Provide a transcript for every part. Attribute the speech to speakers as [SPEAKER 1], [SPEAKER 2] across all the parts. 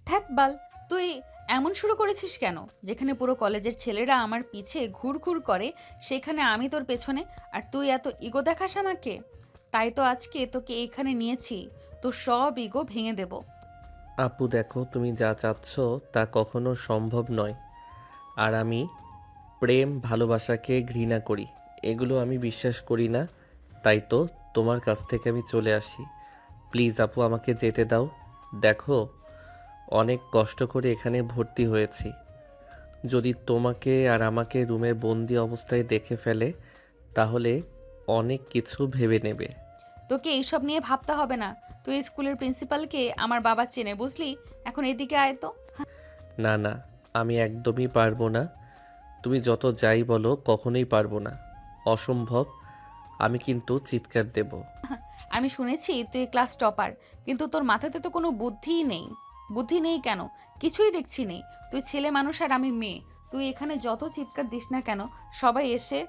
[SPEAKER 1] ধ্যাত বাল, তুই এমন শুরু করেছিস কেন? যেখানে পুরো কলেজের ছেলেরা আমার পিছে ঘুর ঘুর করে, সেখানে আমি তোর পেছনে, আর তুই এত ইগো দেখাস আমাকে। তাই তো আজকে তোকে এখানে নিয়েছি, তোর সব ইগো ভেঙে দেব।
[SPEAKER 2] আপু দেখো, তুমি যা চাচ্ছ তা কখনো সম্ভব নয়। আর আমি প্রেম ভালোবাসাকে ঘৃণা করি, এগুলো আমি বিশ্বাস করি না। তাই তো তোমার কাছ থেকে আমি চলে আসি। প্লিজ আপু, আমাকে যেতে দাও। দেখো, অনেক কষ্ট করে এখানে ভর্তি হয়েছি। যদি তোমাকে আর আমাকে রুমে বন্দি অবস্থায় দেখে ফেলে তাহলে অনেক কিছু ভেবে নেবে।
[SPEAKER 1] তোকে এইসব নিয়ে ভাবতে হবে না। তুই স্কুলের প্রিন্সিপালকে আমার বাবা চেনে, বুঝলি? এখন এদিকে আয় তো।
[SPEAKER 2] না না, আমি একদমই পারবো না। তুমি যত যাই বলো, কখনোই পারবো না। অসম্ভব। আমি কিন্তু চিৎকার দেব।
[SPEAKER 1] আমি শুনেছি তুই ক্লাস টপার, কিন্তু তোর মাথাতে তো কোনো বুদ্ধিই নেই। বুদ্ধি নেই কেন? কিছুই দেখছি নেই। তুই ছেলে মানুষ আর আমি মেয়ে। তুই এখানে যত চিৎকার দিস না কেন, সবাই এসে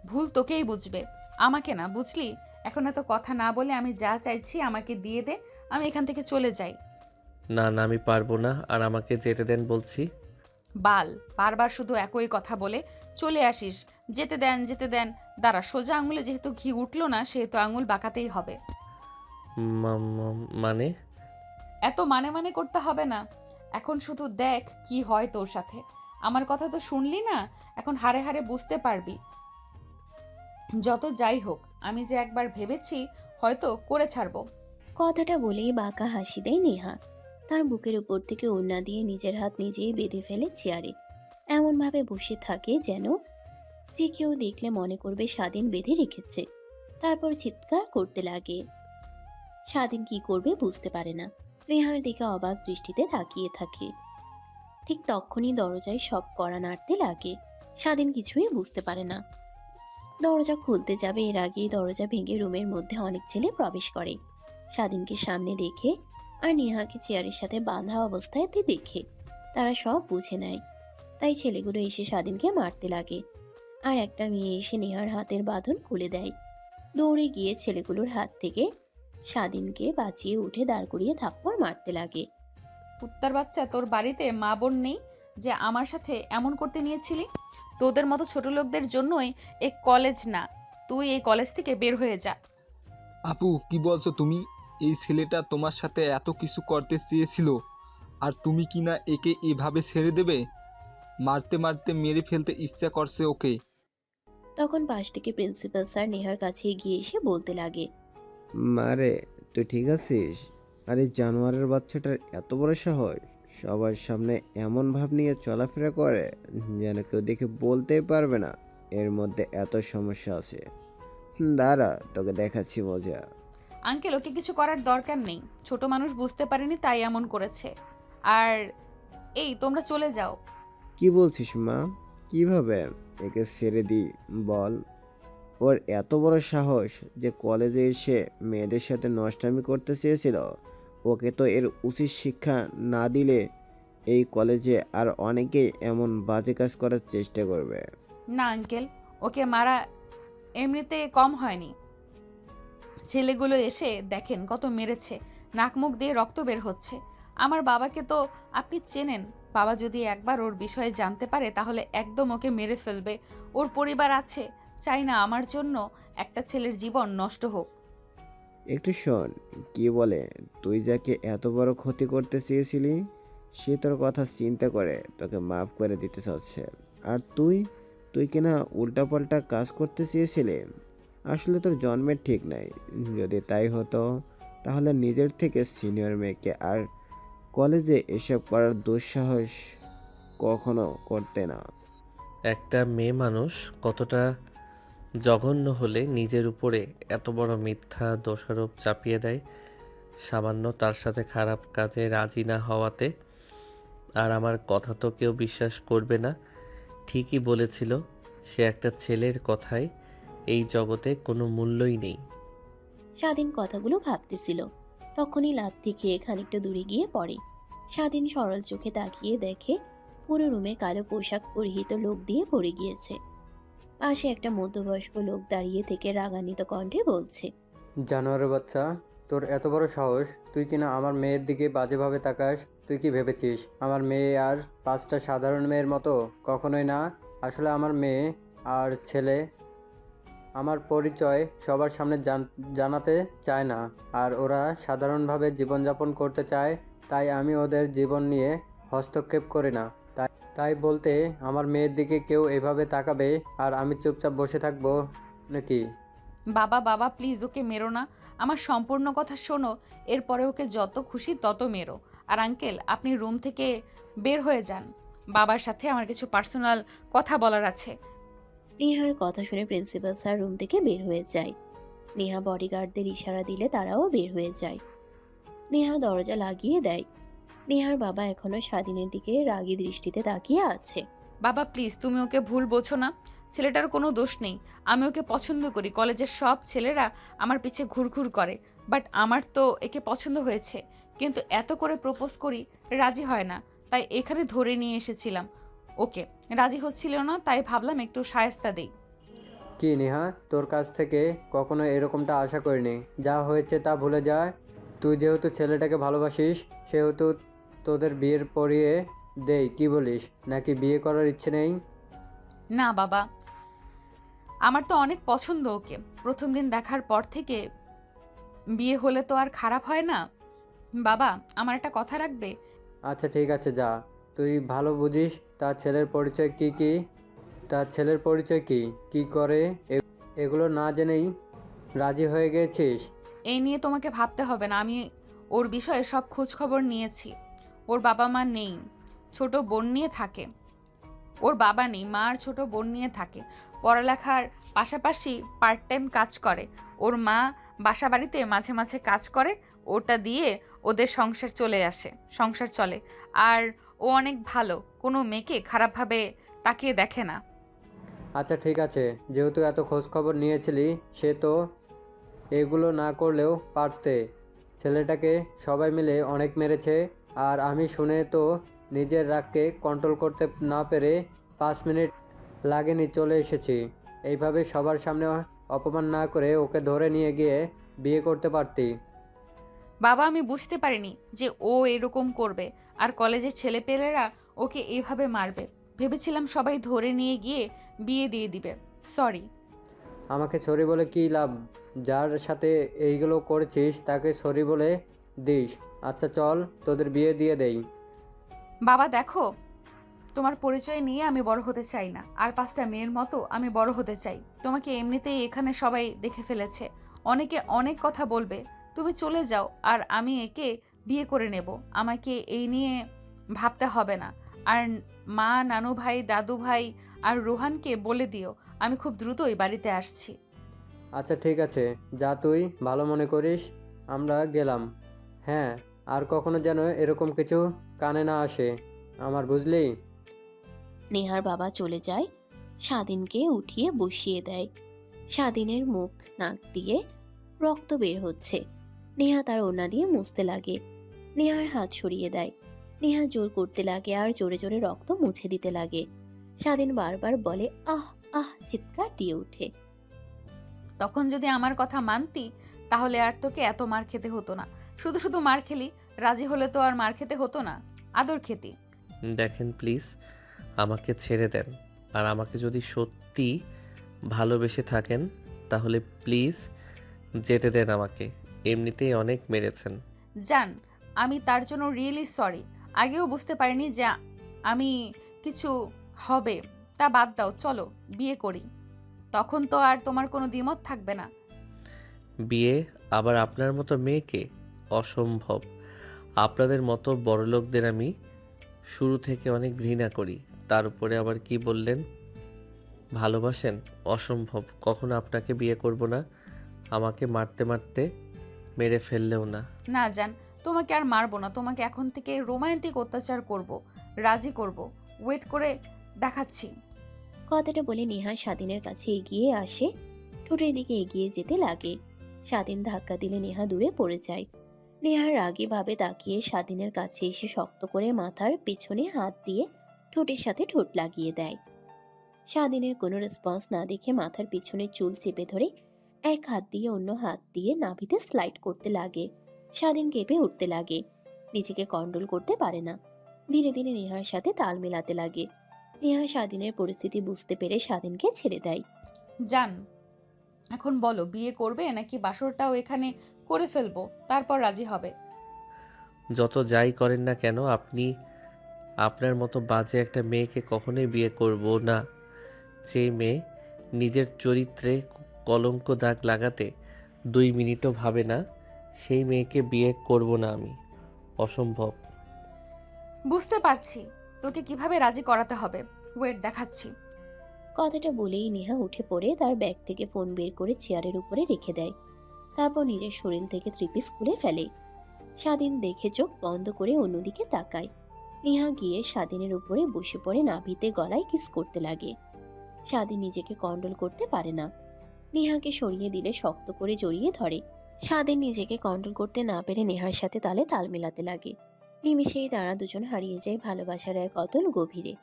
[SPEAKER 1] ভুল তোকেই বুঝবে, আমাকে না, বুঝলি? এখন এত কথা না বলে আমি যা চাইছি আমাকে দিয়ে দে, আমি এখান থেকে চলে যাই।
[SPEAKER 2] না না, আমি পারবো না, আর আমাকে যেতে দেন বলছি।
[SPEAKER 1] বাল, বারবার শুধু একই কথা বলে চলে আসিস। যেতে দেন, যেতে দেন। দাঁড়া, সোজা আঙুলে যেহেতু ঘি উঠলো না, সেহেতু আঙুল বাঁকাতেই হবে।
[SPEAKER 2] মানে?
[SPEAKER 1] এত মানে মানে করতে হবে না। এখন শুধু দেখ কি হয় তোর সাথে। আমার কথা তো শুনলি না, এখন হাড়ে হাড়ে বুঝতে পারবি। যত যাই হোক, আমি যে একবার ভেবেছি হয়তো করে ছাড়বো।
[SPEAKER 3] কথাটা বলেই বাঁকা হাসি দেয় নেহা। তার বুকের উপর থেকে ওড়না দিয়ে নিজের হাত নিজেই বেঁধে ফেলে চেয়ারে, এমনভাবে বসে থাকে যেন যে কেউ দেখলে মনে করবে স্বাধীন বেঁধে রেখেছে। তারপর চিৎকার করতে লাগে। স্বাধীন কি করবে বুঝতে পারে না। নেহার দিকে অবাক দৃষ্টিতে তাকিয়ে থাকে। ঠিক তখনই দরজায় সব কড়া নাড়তে লাগে। স্বাধীন কিছুই বুঝতে পারে না। দরজা খুলতে যাবে এর আগেই দরজা ভেঙে রুমের মধ্যে অনেক ছেলে প্রবেশ করে। স্বাধীনকে সামনে দেখে আর নেহাকে চেয়ারের সাথে বাঁধা অবস্থায় দেখে তারা সব বুঝে নেয়। তাই ছেলেগুলো এসে স্বাধীনকে মারতে লাগে। আর একটা মেয়ে এসে নেহার হাতের বাঁধন খুলে দেয়। দৌড়ে গিয়ে ছেলেগুলোর হাত থেকে স্বাধীনকে বাঁচিয়ে উঠে দাঁড় করিয়ে থাপ্পড় মারতে লাগে।
[SPEAKER 1] কুত্তার বাচ্চা, তোর বাড়িতে মা বোন নেই যে আমার সাথে এমন করতে নিয়েছিলি? তোদের মতো ছোট লোকদের জন্যই এই কলেজ না। তুই এই কলেজ থেকে বের হয়ে যা।
[SPEAKER 4] আপু কি বলছো তুমি? এই ছেলেটা তোমার সাথে এত কিছু করতে চেয়েছিল, আর তুমি কি না একে এভাবে ছেড়ে দেবে? মারতে মারতে মেরে ফেলতে ইচ্ছা করছে ওকে।
[SPEAKER 3] তখন পাশ থেকে প্রিন্সিপাল স্যার নেহার কাছে এগিয়ে এসে বলতে লাগে।
[SPEAKER 5] মারে, তুই ঠিক আছিস? আরে জানোয়ারের বাচ্চাটার এত বড় সাহস, সবার সামনে এমন ভাব নিয়ে চলাফেরা করে যেন কেউ দেখে বলতেই পারবে না এর মধ্যে এত সমস্যা আছে। দাঁড়া, তোকে দেখাচ্ছি মজা।
[SPEAKER 1] আঙ্কেল, ওকে কিছু করার দরকার নেই। ছোট মানুষ বুঝতে পারেনি তাই এমন করেছে। আর এই, তোমরা চলে যাও।
[SPEAKER 5] কি বলছিস মা? কিভাবে একে ছেড়ে দিই বল? ওর এত বড় সাহস যে কলেজে এসে মেয়েদের সাথে নষ্টামি করতে চেয়েছিল। ওকে তো এর উচিত শিক্ষা না দিলে এই কলেজে আর অনেকেই এমন বাজে কাজ করার চেষ্টা করবে।
[SPEAKER 1] না আঙ্কেল, ওকে মারা এমনিতে কম হয়নি। ছেলেগুলো এসে দেখেন কত মেরেছে, নাক মুখ দিয়ে রক্ত বের হচ্ছে। আমার বাবাকে তো আপনি চেনেন। বাবা যদি একবার ওর বিষয়ে জানতে পারে তাহলে একদম ওকে মেরে ফেলবে। ওর পরিবার আছে, চাই না আমার জন্য একটা ছেলের জীবন নষ্ট হোক।
[SPEAKER 5] একটু শোন কি বলে। তুই যাকে এত বড় ক্ষতি করতে চেয়েছিলি সে তোর কথা চিন্তা করে তোকে মাফ করে দিতে চাচ্ছে। আর তুই তুই কিনা উল্টাপাল্টা কাজ করতে চেয়েছিলি। আসলে তোর জন্মের ঠিক নাই। যদি তাই হতো তাহলে নিজের থেকে সিনিয়র মেয়েকে আর কলেজে এসব করার দুঃসাহস কখনো করতে না।
[SPEAKER 2] একটা মেয়ে মানুষ কতটা জঘন্য হলে নিজের উপরে এত বড় মিথ্যা দোষারোপ চাপিয়ে দেয়, সামান্য তার সাথে খারাপ কাজে রাজি না হওয়াতে। আর আমার কথা তো কেউ বিশ্বাস করবে না। ঠিকই বলেছিল, সে একটা ছেলের কথায় এই জগতে কোনো মূল্যই নেই।
[SPEAKER 3] স্বাধীন কথাগুলো ভাবতেছিল। তখনই লাথি খেয়ে খানিকটা দূরে গিয়ে পড়ে। স্বাধীন সরল চোখে তাকিয়ে দেখে পুরো রুমে কালো পোশাক পরিহিত লোক দিয়ে ভরে গিয়েছে। পাশে একটা মধ্যবয়স্ক লোক দাঁড়িয়ে থেকে রাগান্বিত কণ্ঠে বলছে।
[SPEAKER 6] জানোয়ারের বাচ্চা, তোর এত বড় সাহস, তুই কিনা আমার মেয়ের দিকে বাজেভাবে তাকাস। তুই কি ভেবেছিস আমার মেয়ে আর 5টা সাধারণ মেয়ের মতো? কখনোই না। আসলে আমার মেয়ে আর ছেলে আমার পরিচয় সবার সামনে জানাতে চায় না, আর ওরা সাধারণভাবে জীবনযাপন করতে চায়। তাই আমি ওদের জীবন নিয়ে হস্তক্ষেপ করি না। তাই তাই বলতে আমার মেয়ের দিকে কেউ এভাবে তাকাবে আর আমি চুপচাপ বসে থাকবো নাকি?
[SPEAKER 1] বাবা বাবা প্লিজ ওকে মেরো না, আমার সম্পূর্ণ কথা শোনো, এরপরে ওকে যত খুশি তত মেরো। আর আঙ্কেল আপনি রুম থেকে বের হয়ে যান, বাবার সাথে আমার কিছু পার্সোনাল কথা বলার আছে।
[SPEAKER 3] নেহার কথা শুনে প্রিন্সিপাল স্যার রুম থেকে বের হয়ে যায়। নেহা বডিগার্ডদের ইশারা দিলে তারাও বের হয়ে যায়। নেহা দরজা লাগিয়ে দেয়। নেহার বাবা এখনো স্বাধীনের দিকে রাগী দৃষ্টিতে তাকিয়ে আছে।
[SPEAKER 1] বাবা প্লিজ তুমি ওকে ভুল বোঝো না, ছেলেটার কোনো দোষ নেই। আমি ওকে পছন্দ করি, কলেজের সব ছেলেরা আমার পিছে ঘুরঘুর করে, বাট আমার তো একে পছন্দ হয়েছে। কিন্তু এত করে প্রপোজ করি, রাজি হয় না, তাই এখানে ধরে নিয়ে এসেছিলাম ওকে। রাজি হচ্ছিল না, তাই ভাবলাম একটু শায়েস্তা দেই।
[SPEAKER 6] কি নেহা, তোর কাছ থেকে কখনো এরকমটা আশা করিনি। যা হয়েছে তা ভুলে যায়। তুই যেহেতু ছেলেটাকে ভালোবাসিস, সেহেতু তোদের বিয়ের পরিয়ে দেই, কি বলিস? নাকি বিয়ে করার ইচ্ছে নেই?
[SPEAKER 1] না বাবা, আমার তো অনেক পছন্দ ওকে, প্রথম দিন দেখার পর থেকে। বিয়ে হলে তো আর খারাপ হয় না। বাবা আমার একটা কথা রাখবে?
[SPEAKER 6] আচ্ছা ঠিক আছে, যা। তুই ভালো বুঝিস তার ছেলের পরিচয় কি কি? তার ছেলের পরিচয় কি, কি করে, এগুলো না জেনেই রাজি হয়ে গেছিস?
[SPEAKER 1] এই নিয়ে তোমাকে ভাবতে হবে না, আমি ওর বিষয়ে সব খোঁজ খবর নিয়েছি। ওর বাবা মা নেই, ছোট বোন নিয়ে থাকে। ওর বাবা নেই, মা আর ছোট বোন নিয়ে থাকে। পড়ালেখার পাশাপাশি পার্ট টাইম কাজ করে। ওর মা বাসা বাড়িতে মাঝে মাঝে কাজ করে, ওটা দিয়ে ওদের সংসার চলে। আর ও অনেক ভালো, কোনো মেয়েকে খারাপভাবে তাকিয়ে দেখে না।
[SPEAKER 6] আচ্ছা ঠিক আছে, যেহেতু এত খোঁজ খবর নিয়েছিলি, সে তো এগুলো না করলেও পারতে। ছেলেটাকে সবাই মিলে অনেক মেরেছে, আর আমি শুনে তো নিজের রাগকে কন্ট্রোল করতে না পেরে 5 মিনিট লাগেনি চলে এসেছি। এইভাবে সবার সামনে অপমান না করে ওকে ধরে নিয়ে গিয়ে বিয়ে করতে পারতি।
[SPEAKER 1] বাবা আমি বুঝতে পারিনি যে ও এরকম করবে, আর কলেজের ছেলেপেলেরা ওকে এইভাবে মারবে। ভেবেছিলাম সবাই ধরে নিয়ে গিয়ে বিয়ে দিয়ে দিবে। সরি।
[SPEAKER 6] আমাকে সরি বলে কী লাভ? যার সাথে এইগুলো করেছিস তাকে সরি বলে দিস। আচ্ছা চল, তোদের বিয়ে দিয়ে দেই।
[SPEAKER 1] বাবা দেখো, তোমার পরিচয় নিয়ে আমি বড় হতে চাই না, আর 5টা মেয়ের মতো আমি বড় হতে চাই। তোমাকে এমনিতেই এখানে সবাই দেখে ফেলেছে, অনেকে অনেক কথা বলবে। তুমি চলে যাও, আর আমি একে বিয়ে করে নেব। আমাকে এই নিয়ে ভাবতে হবে না। আর মা, নানু ভাই, দাদু ভাই আর রোহানকে বলে দিও আমি খুব দ্রুতই বাড়িতে আসছি।
[SPEAKER 6] আচ্ছা ঠিক আছে, যা তুই ভালো মনে করিস। আমরা গেলাম। হ্যাঁ, আর কখনো যেন এরকম কিছু কানে না আসে আমার, বুঝলি?
[SPEAKER 3] নেহার বাবা চলে যায়। স্বাধীনকে উঠিয়ে বসিয়ে দেয়। স্বাধীনের মুখ নাক দিয়ে রক্ত বের হচ্ছে। নেহা তার ওড়না দিয়ে মুছতে লাগে। নেহার হাত সরিয়ে দেয়। নেহা জোর করতে লাগে আর জোরে জোরে রক্ত মুছে দিতে লাগে। স্বাধীন বারবার বলে আহ আহ, চিৎকার দিয়ে ওঠে।
[SPEAKER 1] তখন যদি আমার কথা মানতি, তাহলে আর তোকে এত মার খেতে হতো না। শুধু শুধু মার খেলি, রাজি হলে তো আর মার খেতে হতো না, আদর খেতি।
[SPEAKER 2] দেখেন প্লিজ, আমাকে ছেড়ে দেন। আর আমাকে যদি সত্যি ভালোবেসে থাকেন তাহলে প্লিজ যেতে দেন আমাকে। এমনিতেই অনেক মেরেছেন।
[SPEAKER 1] জান, আমি তার জন্য রিয়েলি সরি। আগেও বুঝতে পারিনি যে আমি কিছু হবে। তা বাদ দাও, চলো বিয়ে করি। তখন তো আর তোমার কোনো দ্বিমত থাকবে না।
[SPEAKER 2] বিয়ে আবার আপনার মতো মেয়েকে? অসম্ভব। আপনাদের মতো বড়লোকদের আমি শুরু থেকে অনেক ঘৃণা করি। তার উপরে আবার কি বললেন ভালোবাসেন? অসম্ভব, কখনো আপনাকে বিয়ে করব না। আমাকে মারতে মারতে মেরে ফেললেও না।
[SPEAKER 1] না জান, তোমাকে আর মারবো না, তোমাকে এখন থেকে রোমান্টিক অত্যাচার করব, রাজি করব। ওয়েট করে দেখাচ্ছি।
[SPEAKER 3] কথাটা বলে নেহা স্বাধীনের কাছে এগিয়ে আসে। ঠোঁটের দিকে এগিয়ে যেতে লাগে। স্বাধীন ধাক্কা দিলে নেহা দূরে পড়ে যায়। নেহা রাগী ভাবে তাকিয়ে স্বাধীনের কাছে এসে শক্ত করে মাথার পিছনে হাত দিয়ে ঠোঁটের সাথে ঠোঁট লাগিয়ে দেয়। স্বাধীনের কোনো রেসপন্স না দেখে মাথার পিছনে চুল চেপে ধরে এক হাত দিয়ে অন্য হাত দিয়ে নাভিতে স্লাইড করতে লাগে। স্বাধীন কেঁপে উঠতে লাগে, নিজেকে কন্ট্রোল করতে পারে না। ধীরে ধীরে নেহার সাথে তাল মেলাতে লাগে। নেহা স্বাধীনের পরিস্থিতি বুঝতে পেরে স্বাধীনকে ছেড়ে দেয়।
[SPEAKER 1] যান, এখন বলো বিয়ে করবে নাকি বাসরটাও এখানে করে ফেলবো, তারপর রাজি হবে?
[SPEAKER 2] যত যাই করেন না কেন, আপনি আপনার মতো বাজে একটা মেয়েকে কখনোই বিয়ে করব না। যে মেয়ে নিজের চরিত্রে কলঙ্ক দাগ লাগাতে 2 মিনিটও ভাবে না, সেই মেয়েকে বিয়ে করব না আমি। অসম্ভব।
[SPEAKER 1] বুঝতে পারছি তোকে কিভাবে রাজি করাতে হবে, ওয়েট দেখাচ্ছি।
[SPEAKER 3] কথাটা বলেই নেহা উঠে পড়ে তার ব্যাগ থেকে ফোন বের করে চেয়ারের উপরে রেখে দেয়। তারপর নিজের শরীর থেকে থ্রিপিস খুলে ফেলে। স্বাধীন দেখে চোখ বন্ধ করে অন্যদিকে তাকায়। নেহা গিয়ে স্বাধীনের উপরে বসে পড়ে নাভিতে গলায় কিস করতে লাগে। স্বাধীন নিজেকে কন্ট্রোল করতে পারে না। নেহাকে সরিয়ে দিলে শক্ত করে জড়িয়ে ধরে। স্বাধীন নিজেকে কন্ট্রোল করতে না পেরে নেহার সাথে তালে তাল মেলাতে লাগে। নিমিষেই তারা দুজন হারিয়ে যায় ভালোবাসার এক অতল গভীরে।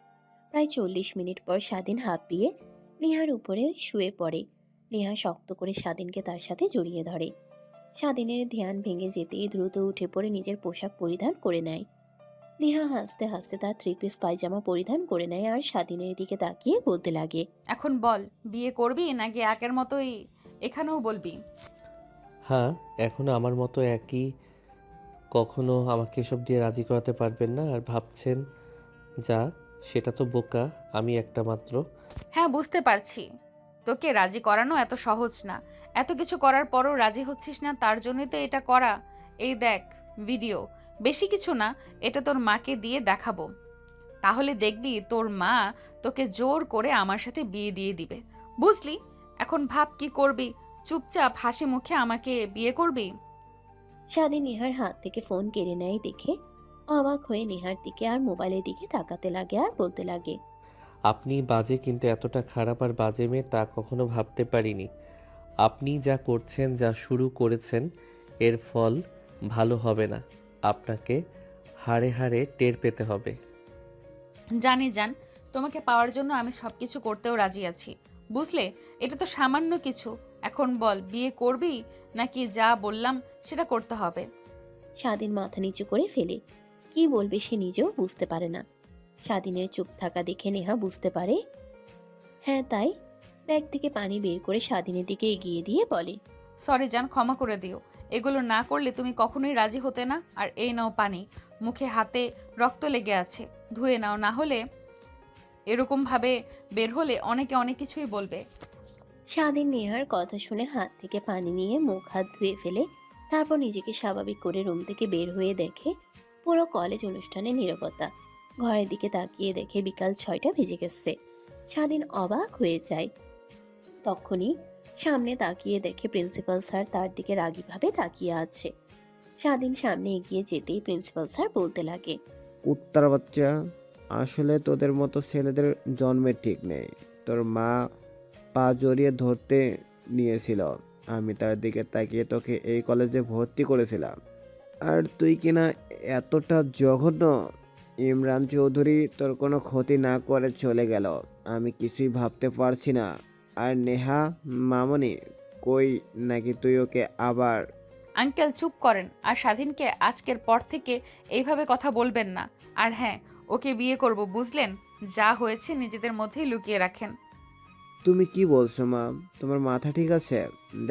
[SPEAKER 3] প্রায় 40 মিনিট পর স্বাধীন হাঁপিয়ে নেহার উপরে শুয়ে পড়ে। নেহা শক্ত করে স্বাধীনকে তার সাথে জড়িয়ে ধরে। স্বাধীনের ধ্যান ভেঙে যেতেই দ্রুত উঠে পড়ে নিজের পোশাক পরিধান করে নেয়। নেহা হাসতে হাসতে তার থ্রি-পিস পায়জামা পরিধান করে নেয় আর স্বাধীনের দিকে তাকিয়ে বলতে লাগে,
[SPEAKER 1] এখন বল বিয়ে করবি নাকি একের মতোই এখানেও বলবি?
[SPEAKER 2] হ্যাঁ, এখনও আমার মতো একই। কখনো আমাকে এসব দিয়ে রাজি করাতে পারবেন না। আর ভাবছেন যা, সেটা তো বোকা। আমি একটা মাত্র।
[SPEAKER 1] হ্যাঁ বুঝতে পারছি, তোকে রাজি করানো এত সহজ না। এত কিছু করার পরও রাজি হচ্ছিস না, তার জন্যই তো এটা করা। এই দেখ ভিডিও, বেশি কিছু না, এটা তোর মাকে দিয়ে দেখাবো। তাহলে দেখবি তোর মা তোকে জোর করে আমার সাথে বিয়ে দিয়ে দিবে, বুঝলি? এখন ভাব কি করবি, চুপচাপ হাসি মুখে আমাকে বিয়ে করবি?
[SPEAKER 3] স্বাধীন নেহার হাত থেকে ফোন কেড়ে নেয় দেখে অবাক হয়ে নেহার দিকে আর মোবাইলের দিকে তাকাতে লাগে আর বলতে লাগে,
[SPEAKER 2] আপনি বাজে, কিন্তু এতটা খারাপ আর বাজে মেয়ে তা কখনো ভাবতে পারিনি। আপনি যা করছেন, যা শুরু করেছেন, এর ফল ভালো হবে না। আপনাকে হাড়ে হাড়ে টের পেতে হবে।
[SPEAKER 1] জানি জান, তোমাকে পাওয়ার জন্য আমি সবকিছু করতেও রাজি আছি, বুঝলে? এটা তো সামান্য কিছু। এখন বল বিয়ে করবি নাকি যা বললাম সেটা করতে হবে?
[SPEAKER 3] স্বাধীন মাথা নিচু করে ফেলে। কি বলবে সে নিজেও বুঝতে পারে না। স্বাধীনের চুপ থাকা দেখে নেহা বুঝতে পারে হ্যাঁ তাই। ব্যাগ থেকে পানি বের করে স্বাধীনের দিকে এগিয়ে দিয়ে বলে,
[SPEAKER 1] সরি জান, ক্ষমা করে দিও। এগুলো না করলে তুমি কখনোই রাজি হতে না। আর এই নাও পানি, মুখে হাতে রক্ত লেগে আছে, ধুয়ে নাও, না হলে এরকম ভাবে বের হলে অনেকে অনেক কিছুই বলবে।
[SPEAKER 3] স্বাধীন নেহার কথা শুনে হাত থেকে পানি নিয়ে মুখ হাত ধুয়ে ফেলে। তারপর নিজেকে স্বাভাবিক করে রুম থেকে বের হয়ে দেখে পুরো কলেজ অনুষ্ঠানে নীরবতা। ঘরের দিকে তাকিয়ে দেখে বিকাল 6টা বেজে গেছে। স্বাধীন অবাক হয়ে যায়। তখনই সামনে তাকিয়ে দেখে প্রিন্সিপাল স্যার তার দিকে রাগীভাবে তাকিয়ে আছে। স্বাধীন সামনে এগিয়ে যেতেই প্রিন্সিপাল স্যার বলতে লাগে,
[SPEAKER 5] উত্তর বাচ্চা, আসলে তোদের মতো ছেলেদের জন্মের ঠিক নেই। তোর মা পা জড়িয়ে ধরতে নিয়েছিল, আমি তার দিকে তাকিয়ে তোকে এই কলেজে ভর্তি করেছিলাম, আর তুই কিনা এতটা জঘন্য। ইমরান চৌধুরী তোর কোনো ক্ষতি না করে চলে গেল, আমি কিছুই ভাবতে পারছি না। আর নেহা মামনি কই, নাকি তুই ওকে আবার?
[SPEAKER 1] আঙ্কেল চুপ করেন, আর স্বাধীনকে আজকের পর থেকে এইভাবে কথা বলবেন না। আর হ্যাঁ, ওকে বিয়ে করব, বুঝলেন? যা হয়েছে নিজেদের মধ্যেই লুকিয়ে রাখেন।
[SPEAKER 5] তুমি কি বলছো মা? তোমার মাথা ঠিক আছে?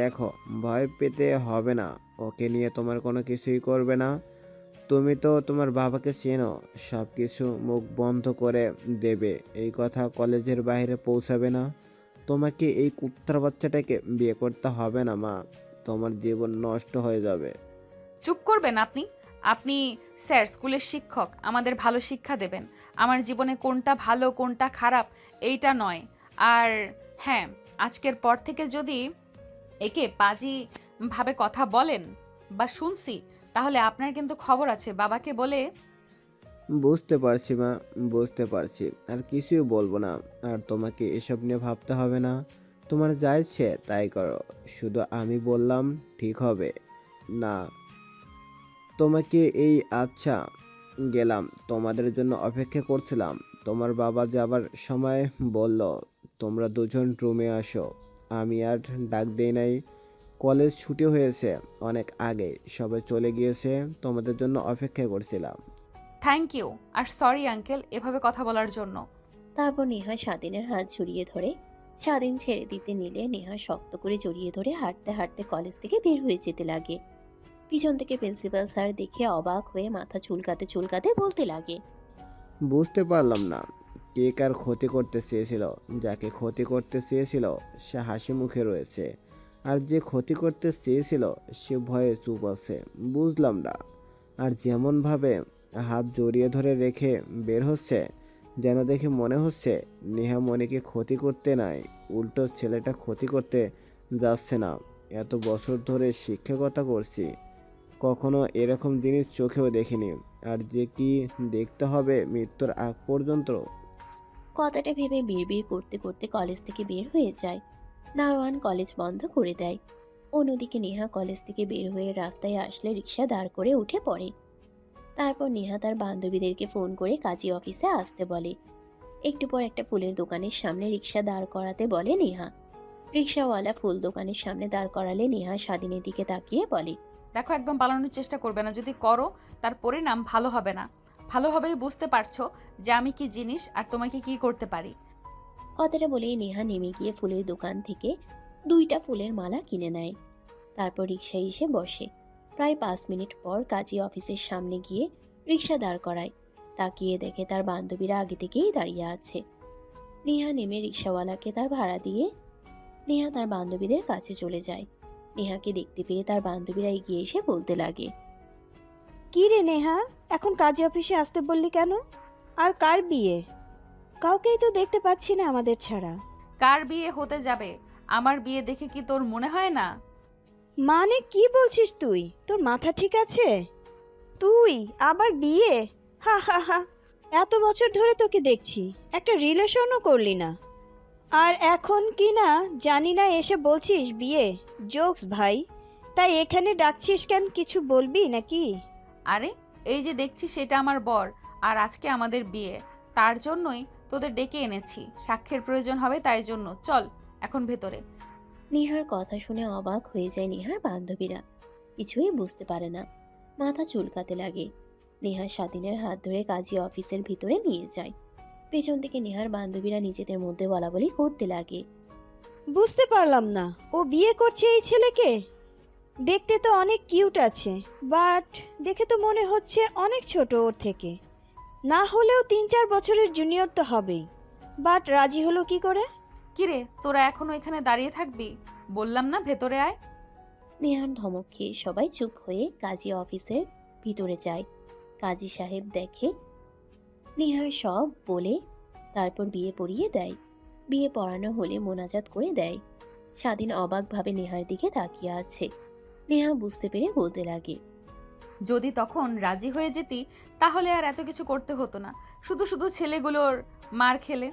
[SPEAKER 5] দেখো, ভয় পেতে হবে না, ওকে নিয়ে তোমার কোনো কিছুই করবে না। তুমি তো তোমার বাবাকে চেনো, সব কিছু মুখ বন্ধ করে দেবে, এই কথা কলেজের বাইরে পৌঁছাবে না। তোমাকে এই কুত্তার বাচ্চাটাকে বিয়ে করতে হবে না মা, তোমার জীবন নষ্ট হয়ে যাবে।
[SPEAKER 1] চুপ করবেন আপনি? আপনি স্যার, স্কুলের শিক্ষক, আমাদের ভালো শিক্ষা দেবেন। আমার জীবনে কোনটা ভালো কোনটা খারাপ এইটা নয়। আর হ্যাঁ, আজকের পর থেকে যদি একে পাজি ভাবে কথা বলেন বা শুনছি, তাহলে আপনার কিন্তু খবর আছে। বাবাকে বলে
[SPEAKER 5] বুঝতে পারছি মা, বুঝতে পারছি, আর কিছুই বলবো না। আর তোমাকে এসব নিয়ে ভাবতে হবে না, তোমার যা ইচ্ছে তাই করো, শুধু আমি বললাম ঠিক হবে না। তোমাকে এই আচ্ছা, গেলাম, তোমাদের জন্য অপেক্ষা করছিলাম। তোমার বাবা যাবার সময় বলল তোমরা দুজন রুমে আসো, আমি আর ডাক দেই নাই। কলেজ ছুটি হয়েছে অনেক আগে, সবাই চলে গিয়েছে, তোমাদের জন্য অপেক্ষা করছিলাম।
[SPEAKER 1] থ্যাংক ইউ আর সরি আঙ্কেল এভাবে কথা বলার জন্য।
[SPEAKER 3] তারপর নেহা স্বাধীনের হাত জড়িয়ে ধরে। স্বাধীন ছেড়ে দিতে নিলে নেহা শক্ত করে জড়িয়ে ধরে হাঁটতে হাঁটতে কলেজ থেকে বের হয়ে যেতে লাগে। পিছন থেকে প্রিন্সিপাল স্যার দেখে অবাক হয়ে মাথা চুলকাতে চুলকাতে বলতে লাগে,
[SPEAKER 5] বুঝতে পারলাম না কে কার ক্ষতি করতে চেয়েছিল। যাকে ক্ষতি করতে চেয়েছিল সে হাসি মুখে রয়েছে, আর যে ক্ষতি করতে চেয়েছিল সে ভয়ে চুপ আছে। বুঝলাম না। আর যেমনভাবে হাত জড়িয়ে ধরে রেখে বের হচ্ছে, যেন দেখে মনে হচ্ছে নেহা মনিকে ক্ষতি করতে নাই, উল্টো ছেলেটা ক্ষতি করতে যাচ্ছে না। এত বছর ধরে শিক্ষকতা করছি, কখনো এরকম জিনিস চোখেও দেখিনি। আর যে কি দেখতে হবে মৃত্যুর আগ পর্যন্ত।
[SPEAKER 3] কথাটা ভেবে বিড়বিড় করতে করতে কলেজ থেকে বের হয়ে যায়। দারোয়ান কলেজ বন্ধ করে দেয়। অন্যদিকে নেহা কলেজ থেকে বের হয়ে রাস্তায় আসলে রিক্সা দাঁড় করে উঠে পড়ে। তারপর নেহা তার বান্ধবীদেরকে ফোন করে কাজী অফিসে আসতে বলে। একটু পর একটা ফুলের দোকানের সামনে রিক্সা দাঁড় করাতে বলে নেহা। রিক্সাওয়ালা ফুল দোকানের সামনে দাঁড় করালে নেহা স্বাধীনের দিকে তাকিয়ে বলে,
[SPEAKER 1] দেখো একদম পালানোর চেষ্টা করবে না, যদি করো তার পরিণাম ভালো হবে না। ভালোভাবেই বুঝতে পারছো যে আমি কি জিনিস আর তোমাকে কি করতে পারি।
[SPEAKER 3] কথাটা বলেই নেহা নেমে গিয়ে ফুলের দোকান থেকে 2টা ফুলের মালা কিনে নেয়। তারপর রিক্সায় এসে বসে। প্রায় 5 মিনিট পর কাজী অফিসের সামনে গিয়ে রিক্সা দাঁড় করায়। তাকিয়ে দেখে তার বান্ধবীরা আগে থেকেই দাঁড়িয়ে আছে। নেহা নেমে রিক্সাওয়ালাকে তার ভাড়া দিয়ে নেহা তার বান্ধবীদের কাছে চলে যায়। নেহাকে দেখতে পেয়ে তার বান্ধবীরা এগিয়ে এসে বলতে লাগে,
[SPEAKER 7] কি রে নেহা, এখন কাজী অফিসে আসতে বললি কেন? আর কার বিয়ে? কাউকেই তো দেখতে পাচ্ছি না আমাদের ছাড়া।
[SPEAKER 1] কার বিয়ে হতে যাবে? আমার বিয়ে দেখে কি তোর মনে হয় না?
[SPEAKER 7] মানে কি বলছিস তুই? তোর মাথা ঠিক আছে? তুই আবার বিয়ে? হা হা হা। এত বছর ধরে তোকে দেখছি, একটা রিলেশনও করলি না, আর এখন কি না জানি না এসে বলছিস বিয়ে। জোকস ভাই। তাই এখানে ডাকছিস কেন, কিছু বলবি নাকি?
[SPEAKER 1] আরে এই যে দেখছি সেটা আমার বর, আর আজকে আমাদের বিয়ে। তার জন্যই তোদের ডেকে এনেছি, সাক্ষ্যের প্রয়োজন হবে তাই জন্য। চল এখন ভেতরে।
[SPEAKER 3] নেহার কথা শুনে অবাক হয়ে যায় নেহার বান্ধবীরা। কিছুই বুঝতে পারে না, মাথা চুলকাতে লাগে। নেহা স্বাধীনের হাত ধরে কাজী অফিসের ভিতরে নিয়ে যায়। পেছন থেকে নেহার বান্ধবীরা নিজেদের মধ্যে বলাবলি করতে লাগে।
[SPEAKER 7] বুঝতে পারলাম না, ও বিয়ে করছে এই ছেলেকে? দেখতে তো অনেক কিউট আছে, বাট দেখে তো মনে হচ্ছে অনেক ছোট ওর থেকে। না হলেও 3-4 বছরের জুনিয়র তো হবেই। বাট রাজি হলো কি করে?
[SPEAKER 1] কিরে তোরা এখনো এখানে দাঁড়িয়ে থাকবি? বললাম না ভেতরে আয়।
[SPEAKER 3] নেহার ধমক খেয়ে সবাই চুপ হয়ে কাজী অফিসের ভিতরে যায়। কাজী সাহেব দেখে নেহার সব বলে তারপর বিয়ে পড়িয়ে দেয়। বিয়ে পড়ানো হলে মোনাজাত করে দেয়। স্বাধীন অবাকভাবে নেহার দিকে তাকিয়ে আছে। নেহা বুঝতে পেরে বলতে লাগে,
[SPEAKER 1] যদি তখন রাজি হয়ে যেতি তাহলে আর এত কিছু করতে হতো না, শুধু শুধু ছেলেগুলোর মার খেলে।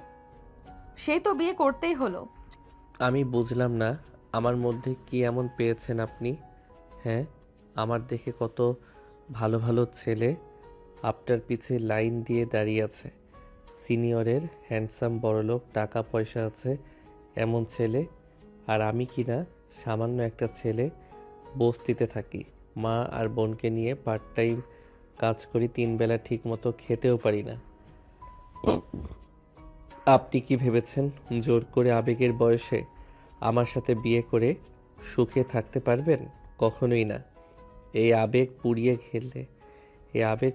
[SPEAKER 1] সেই তো বিয়ে করতেই হলো।
[SPEAKER 2] আমি বুঝলাম না আমার মধ্যে কি এমন পেয়েছেন আপনি? হ্যাঁ, আমার দেখে কত ভালো ভালো ছেলে আপনার পিছে লাইন দিয়ে দাঁড়িয়ে আছে। সিনিয়রের হ্যান্ডসাম বড়লোক, টাকা পয়সা আছে এমন ছেলে। আর আমি কি না সামান্য একটা ছেলে, বস্তিতে থাকি, মা আর বোনকে নিয়ে পার্ট টাইম কাজ করি, 3 বেলা ঠিক মতো খেতেও পারি না। আপনি কি ভেবেছেন জোর করে আবেগের বয়সে আমার সাথে বিয়ে করে সুখে থাকতে পারবেন? কখনোই না। এই আবেগ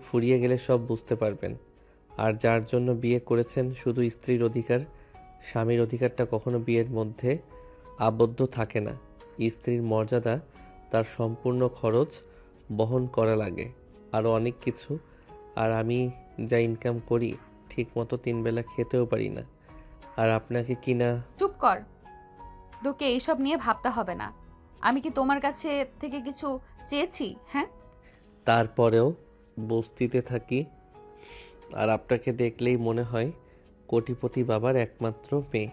[SPEAKER 2] ফুরিয়ে গেলে সব বুঝতে পারবেন। আর যার জন্য বিয়ে করেছেন শুধু স্ত্রীর অধিকার, স্বামীর অধিকারটা কখনো বিয়ের মধ্যে আবদ্ধ থাকে না। স্ত্রীর মর্যাদা, তার সম্পূর্ণ খরচ বহন করা লাগে, আরও অনেক কিছু। আর আমি যা ইনকাম করি ঠিক মতো 3 বেলা খেতেও পারি না। আর আপনাকে কি না।
[SPEAKER 1] চুপ কর, তোকে এইসব নিয়ে ভাবতে হবে না। আমি কি তোমার কাছে থেকে কিছু চেয়েছি? হ্যাঁ,
[SPEAKER 2] তারপরেও বস্তিতে থাকি, আর আপনাকে দেখলেই মনে হয় কোটিপতি বাবার একমাত্র মেয়ে।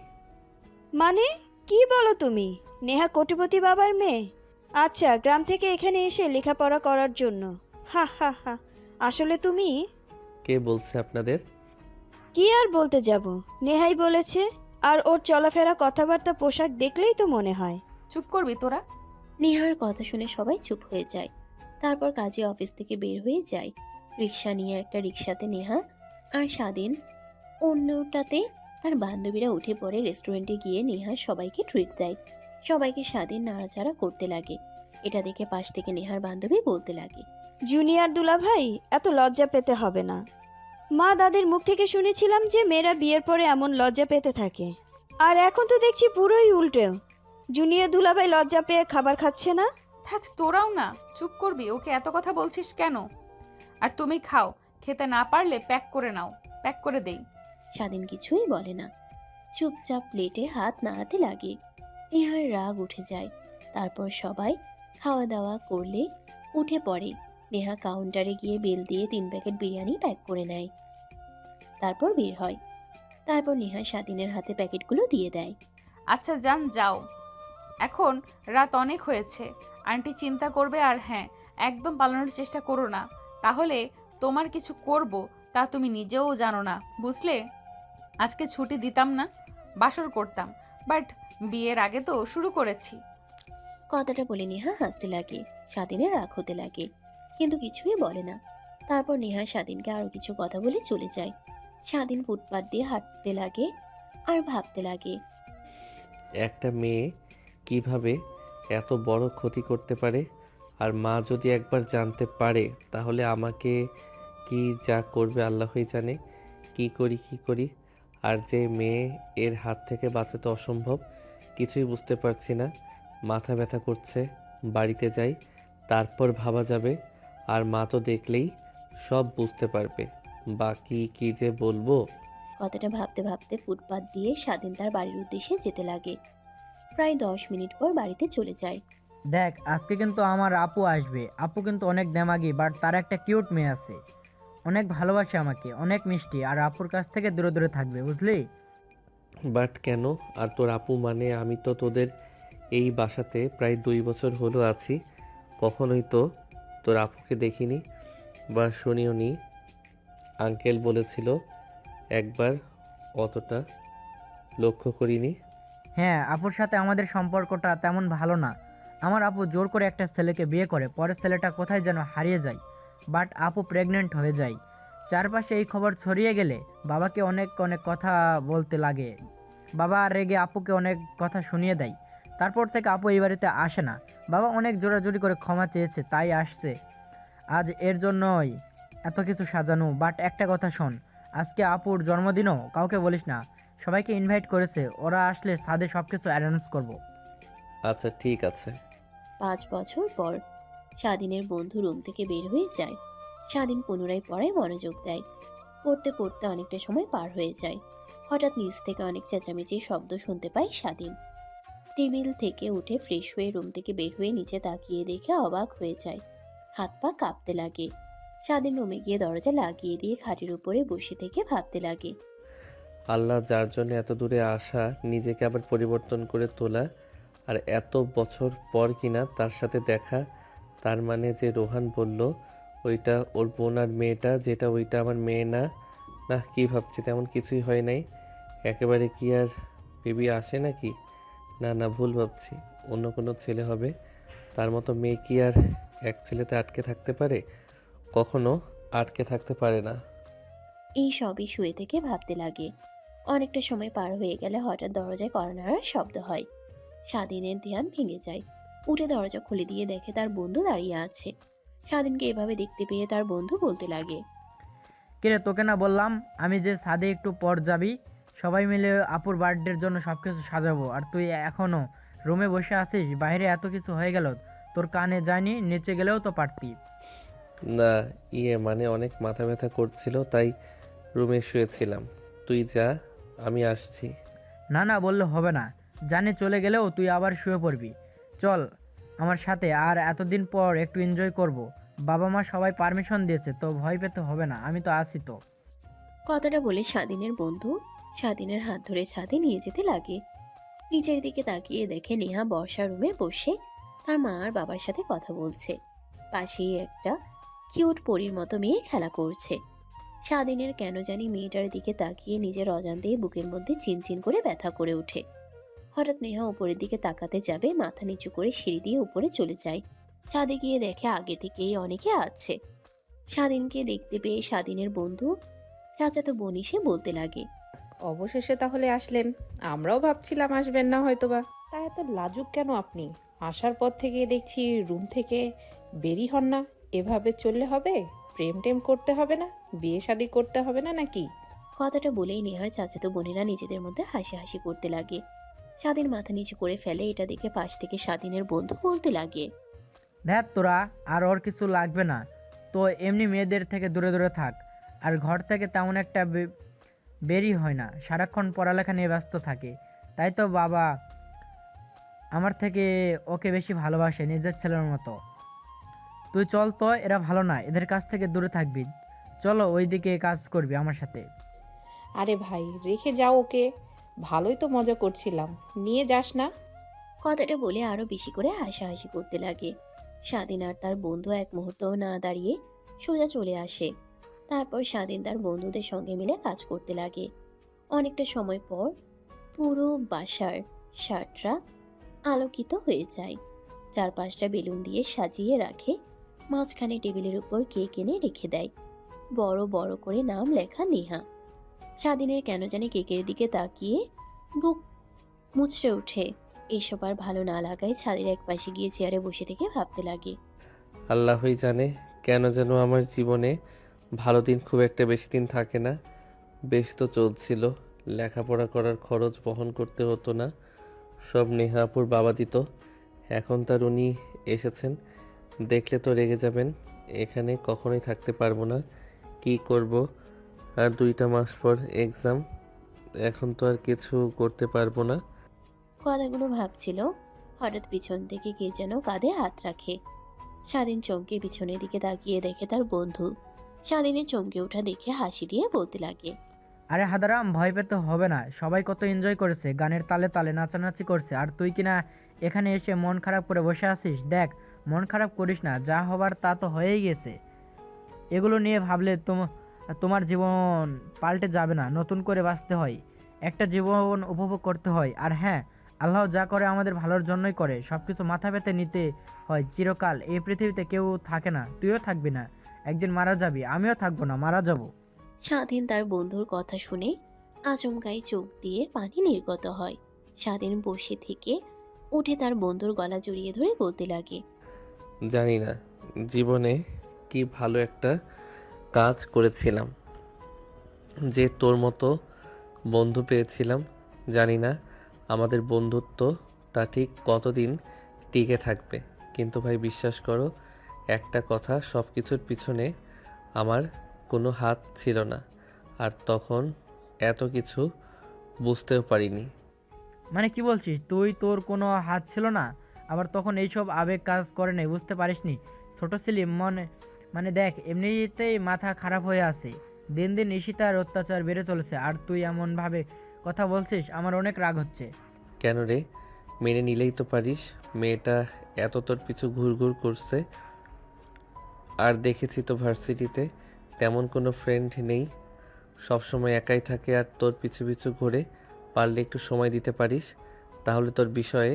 [SPEAKER 7] মানে কি বলো তুমি? নেহা কোটিপতি বাবার মেয়ে? আচ্ছা, গ্রাম থেকে এখানে এসে লেখাপড়া করার জন্য? হা হা হা। আসলে তুমি?
[SPEAKER 2] কে বলছে আপনাদের?
[SPEAKER 7] কি আর বলতে যাব, নেহাই বলেছে। আর ওর চলাফেরা, কথাবার্তা, পোশাক দেখলেই তো মনে হয়।
[SPEAKER 1] চুপ করবি তোরা?
[SPEAKER 3] নেহার কথা শুনে সবাই চুপ হয়ে যায়। তারপর কাজে অফিস থেকে বের হয়ে যায়। রিক্সা নিয়ে একটা রিক্সাতে নেহা আর স্বাধীন, অন্যটাতে তার বান্ধবীরা উঠে পড়ে। রেস্টুরেন্টে গিয়ে নেহা সবাইকে ট্রিট দেয়। সবাইকে স্বাধীন নাড়াচাড়া করতে লাগে। এটা দেখে পাশ থেকে নেহার বান্ধবী বলতে লাগে,
[SPEAKER 7] জুনিয়র দুলাভাই, এত লজ্জা পেতে হবে না। মা দাদির মুখ থেকে শুনেছিলাম যে মেয়েরা বিয়ের পরে এমন লজ্জা পেতে থাকে, আর এখন তো দেখছি পুরোই উল্টো। জুনিয়র দুলাভাই লজ্জা পেয়ে খাবার খাচ্ছে না।
[SPEAKER 1] থাক, তোরাও না চুপ করবি? ওকে এত কথা বলছিস কেন? আর তুমি খাও, খেতে না পারলে প্যাক করে নাও, প্যাক করে দেই।
[SPEAKER 3] স্বাধীন কিছুই বলে না, চুপচাপ প্লেটে হাত নাড়াতে লাগে। নেহার রাগ উঠে যায়। তারপর সবাই খাওয়া দাওয়া করলে উঠে পড়ে। নেহা কাউন্টারে গিয়ে বিল দিয়ে 3 প্যাকেট বিরিয়ানি প্যাক করে নেয়। তারপর বের হয়। তারপর নেহা স্বাধীনের হাতে প্যাকেটগুলো দিয়ে দেয়।
[SPEAKER 1] আচ্ছা যান, যাও, এখন রাত অনেক হয়েছে। আন্টি চিন্তা করবে। আর হ্যাঁ, একদম পালানোর চেষ্টা করো না, তাহলে তোমার কিছু করব তা তুমি নিজেও জানো না, বুঝলে? আজকে ছুটি দিতাম না, বাসর করতাম, বাট বিয়ের আগে তো শুরু করেছি।
[SPEAKER 3] কথাটা বলে নেহা হাসতে লাগে। স্বাধীনের রাগ হতে লাগে, কিন্তু কিছুই বলে না। তারপর নেহা স্বাধীনকে আরো কিছু কথা বলে চলে যায়। স্বাধীন ফুটপাত দিয়ে হাঁটতে লাগে আর ভাবতে লাগে,
[SPEAKER 2] একটা মেয়ে কিভাবে এত বড় ক্ষতি করতে পারে? আর মা যদি একবার জানতে পারে তাহলে আমাকে কি যা করবে আল্লাহই জানে। কি করি। আর যে মেয়ে, এর হাত থেকে বাঁচাতে অসম্ভব। কিছুই বুঝতে পারছি না, মাথা ব্যথা করছে। বাড়িতে যাই, তারপর ভাবা যাবে। আর মা তো দেখলেই সব বুঝতে পারবে। বাকি কি যে বলবো।
[SPEAKER 3] কথাটা ভাবতে ভাবতে ফুটপাত দিয়ে স্বাধীন তার বাড়ির উদ্দেশ্যে যেতে লাগে। প্রায় 10 মিনিট পর বাড়িতে চলে যায়।
[SPEAKER 8] দেখ, আজকে কিন্তু আমার আপু আসবে। আপু কিন্তু অনেক দেমাগি, বাট তার একটা কিউট মেয়ে আছে, অনেক ভালোবাসে আমাকে, অনেক মিষ্টি। আর আপুর কাছ থেকে দূরে দূরে থাকবে, বুঝলি?
[SPEAKER 2] বাট কেন? আর তোর আপু মানে? আমি তো তোদের এই বাসাতে প্রায় 2 বছর হলো আছি, কখনোই তো তোর আপুকে দেখিনি বা শুনিও নি। আঙ্কেল বলেছিল একবার, অতটা লক্ষ্য করিনি।
[SPEAKER 8] হ্যাঁ, আপুর সাথে আমাদের সম্পর্কটা তেমন ভালো না। আমার আপু জোর করে একটা ছেলেকে বিয়ে করে, পরে ছেলেটা কোথায় যেন হারিয়ে যায়। বাট আপু প্রেগনেন্ট হয়ে যায়। চারপাশে এই খবর ছড়িয়ে গেলে বাবাকে অনেক অনেক কথা বলতে লাগে। বাবা রেগে আপুকে অনেক কথা শুনিয়ে দেয়। তারপর থেকে আপু এই বাড়িতে আসে না। বাবা অনেক জোরাজুরি করে ক্ষমা চেয়েছে, তাই আসছে আজ। এর জন্যই এত কিছু সাজানো। বাট একটা কথা শোন, আজকে আপুর জন্মদিনও কাউকে বলিস না। সবাইকে ইনভাইট করেছে, ওরা আসলে ছাদে সব কিছু অ্যারেঞ্জ করবো।
[SPEAKER 2] আচ্ছা ঠিক আছে।
[SPEAKER 3] 5 বছর পর স্বাধীনের বন্ধু রুম থেকে বের হয়ে যায়। স্বাধীন পুনরায় পড়ায় মনোযোগ দেয়। পড়তে পড়তে অনেকটা সময় পার হয়ে যায়। হঠাৎ নিচ থেকে অনেক চেঁচামেচির শব্দ শুনতে পায় স্বাধীন। টেবিল থেকে উঠে ফ্রেশ হয়ে রুম থেকে বের হয়ে নিচে তাকিয়ে দেখে অবাক হয়ে যায়। হাত পা কাঁপতে লাগে। স্বাধীন রুমে গিয়ে দরজা লাগিয়ে দিয়ে খাটের উপরে বসে থেকে ভাবতে লাগে,
[SPEAKER 2] আল্লাহ যার জন্য এত দূরে আসা, নিজেকে আবার পরিবর্তন করে তোলা, আর এত বছর পর কিনা তার সাথে দেখা। তার মানে যে রোহান বলল ওইটা ওর বোন আর মেয়েটা, যেটা ওইটা আমার মেয়ে না। না, কি ভাবছি, তেমন কিছুই হয় নাই। একেবারে কি আর বেবি আসে নাকি? না, ভুল ভাবছি। অন্য কোনো ছেলে হবে। তার মতো মেয়ে কি আর এক ছেলেতে আটকে থাকতে পারে? কখনো আটকে থাকতে পারে না।
[SPEAKER 3] এই সবই শুয়ে থেকে ভাবতে লাগে। অনেকটা সময় পার হয়ে গেলে হঠাৎ দরজায় কড়া নাড়ার শব্দ হয়। স্বাধীনের ধ্যান ভেঙে যায়। উঠে দরজা খুলে দিয়ে দেখে তার বন্ধু দাঁড়িয়ে আছে। স্বাধীনকে এভাবে দেখতে পেয়ে তার বন্ধু বলতে লাগে,
[SPEAKER 8] কিরে, তোকে না বললাম আমি যে ছাদে একটু পর যাবি? সবাই মিলে আপুর বার্থডের জন্য সব কিছু সাজাবো, আর তুই এখনো রুমে বসে আছিস? বাইরে এত কিছু হয়ে গেল, তোর কানে যায়নি? নিচে গেলেও তো পারতি।
[SPEAKER 2] না, মানে অনেক মাথা ব্যথা করছিল, তাই রুমে শুয়েছিলাম। তুই যা, আমি আসছি।
[SPEAKER 8] না বললে হবে না। জানি চলে গেলেও তুই আবার শুয়ে পড়বি। চল আমার সাথে, আর এতদিন পর একটু এনজয় করব। বাবা মা সবাই পারমিশন দিয়েছে, তো ভয় পেতে হবে না, আমি তো আছি তো।
[SPEAKER 3] কথাটা বলে স্বাধীনের বন্ধু স্বাধীনের হাত ধরে ছাদে নিয়ে যেতে লাগে। নিচের দিকে তাকিয়ে দেখে নেহা বর্ষা রুমে বসে তার মা আর বাবার সাথে কথা বলছে। পাশেই একটা কিউট পরীর মতো মেয়ে খেলা করছে। স্বাধীনের কেন জানি মেয়েটার দিকে তাকিয়ে নিজের অজান্তেই বুকের মধ্যে চিনচিন করে ব্যথা করে ওঠে। হঠাৎ নেহা উপরের দিকে তাকাতে যাবে, মাথা নিচু করে সিঁড়ি দিয়ে উপরে চলে যায়। ছাদে গিয়ে দেখে আগে থেকেই অনেকে আছে। স্বাধীনকে দেখতে পেয়ে স্বাধীনের বন্ধু চাচাতো বোন এসে বলতে লাগে,
[SPEAKER 9] অবশেষে তাহলে আসলেন। আমরাও ভাবছিলাম আসবেন না হয়তোবা। তা এত লাজুক কেন আপনি? আসার পর থেকে দেখছি রুম থেকে বেরই হন না। এভাবে চললে হবে? প্রেম টেম করতে হবে না? বিয়ে শাদী করতে হবে না নাকি?
[SPEAKER 3] কথাটা বলেই নেহার চাচাতো বোনেরা নিজেদের মধ্যে হাসি করতে লাগে। স্বাধীন মাথা নিচু করে ফেলে। এটা দেখে পাশ থেকে স্বাধীনের বন্ধু বলতে লাগে,
[SPEAKER 8] দেখ তোরা, আর ওর কিছু লাগবে না তো, এমনি মেয়েদের থেকে দূরে দূরে থাক। আর ঘর থেকে তেমন একটা বেরই হয় না, সারাক্ষণ পড়ালেখা নিয়ে ব্যস্ত থাকে। তাই তো বাবা আমার থেকে ওকে বেশি ভালোবাসে, নিজের ছেলের মতো। তুই চল তো, এরা ভালো না, এদের কাছ থেকে দূরে থাকবি। চলো ওইদিকে কাজ করবি আমার সাথে।
[SPEAKER 9] আরে ভাই, রেখে যাও ওকে। ভালোই তো মজা করছিলাম, নিয়ে যাস না।
[SPEAKER 3] কথাটা বলে আরো বেশি করে হাসাহাসি করতে লাগে। স্বাধীন আর তার বন্ধু এক মুহূর্তও না দাঁড়িয়ে সোজা চলে আসে। তারপর স্বাধীন তার বন্ধুদের সঙ্গে মিলে কাজ করতে লাগে। অনেকটা সময় পর পুরো বাসার শার্টরা আলোকিত হয়ে যায়। চারপাশটা বেলুন দিয়ে সাজিয়ে রাখে। মাঝখানে টেবিলের উপর কেক এনে রেখে দেয়। বড় বড় করে নাম লেখা নেহা। স্বাধীনের কেন জানি কেকের দিকে তাকিয়ে বুক মুচড়ে ওঠে। এসব আর ভালো না লাগায় ছাদের এক পাশে গিয়ে চেয়ারে বসে থেকে ভাবতে লাগে,
[SPEAKER 2] আল্লাহই জানে কেন যেন আমার জীবনে ভালো দিন খুব একটা বেশি দিন থাকে না। বেশ তো চলছিল, লেখাপড়া করার খরচ বহন করতে হতো না, সব নেহাপুর বাবা দিত। এখন তার উনি এসেছেন, দেখলে তো রেগে যাবেন। এখানে কখনোই থাকতে পারবো না। কি করব? আর 2টা মাস পর এক্সাম, এখন তো আর কিছু করতে পারবো না।
[SPEAKER 3] কথাগুলো ভাবছিল। হঠাৎ পিছন থেকে কে যেন কাঁধে হাত রাখে। স্বাধীন চমকে পিছনের দিকে তাকিয়ে দেখে তার বন্ধু। স্বাধীনের চমকে ওঠা দেখে হাসি দিয়ে বলতে লাগে,
[SPEAKER 8] আরে হাদারাম, ভয় পেতে হবে না, সবাই কত এনজয় করেছে, গানের তালে তালে নাচানাচি করছে, আর তুই কিনা এখানে এসে মন খারাপ করে বসে আছিস। দেখ, মন খারাপ করিস না, যা হবার তা তো হয়েই গেছে। এগুলো নিয়ে ভাবলে তোমার জীবন পাল্টে যাবে না, নতুন করে বাঁচতে হয়, একটা জীবন উপভোগ করতে হয়। আর হ্যাঁ, আল্লাহ যা করে আমাদের ভালোর জন্যই করে, সব কিছু মাথা পেতে নিতে হয়। চিরকাল এই পৃথিবীতে কেউ থাকে না, তুইও থাকবি না, একদিন মারা যাবি, আমিও থাকবো না, মারা যাব।
[SPEAKER 3] স্বাধীন তার বন্ধুর কথা শুনে আচমকাই চোখ দিয়ে পানি নির্গত হয়। স্বাধীন বসে থেকে উঠে তার বন্ধুর গলা জড়িয়ে ধরে বলতে লাগে,
[SPEAKER 2] জানি না জীবনে কি ভালো একটা কাজ করেছিলাম যে তোর মতো বন্ধু পেয়েছিলাম। জানি না আমাদের বন্ধুত্ব তা ঠিক কতদিন টিকে থাকবে, কিন্তু ভাই বিশ্বাস করো একটা কথা, সব কিছুর পিছনে আমার কোনো হাত ছিল না, আর তখন এত কিছু বুঝতেও পারিনি।
[SPEAKER 8] মানে কি বলছিস তুই? তোর কোনো হাত ছিল না? আবার তখন এইসব আবেগ কাজ করে নাই, বুঝতে পারিসনি? ছোট ছিলি মানে দেখ, এমনিতেই মাথা খারাপ হয়ে আছে, দিন দিন ঈশিতার অত্যাচার বেড়ে চলেছে, আর তুই এমনভাবে কথা বলছিস, আমার অনেক রাগ হচ্ছে।
[SPEAKER 2] কেন রে? মেনে নিলেই তো পারিস। মেয়েটা এত তোর পিছু ঘুরঘুর করছে, আর দেখেছি তো ভার্সিটিতে তেমন কোনো ফ্রেন্ড নেই, সবসময় একাই থাকে আর তোর পিছু পিছু ঘুরে। পারলে একটু সময় দিতে পারিস, তাহলে তোর বিষয়ে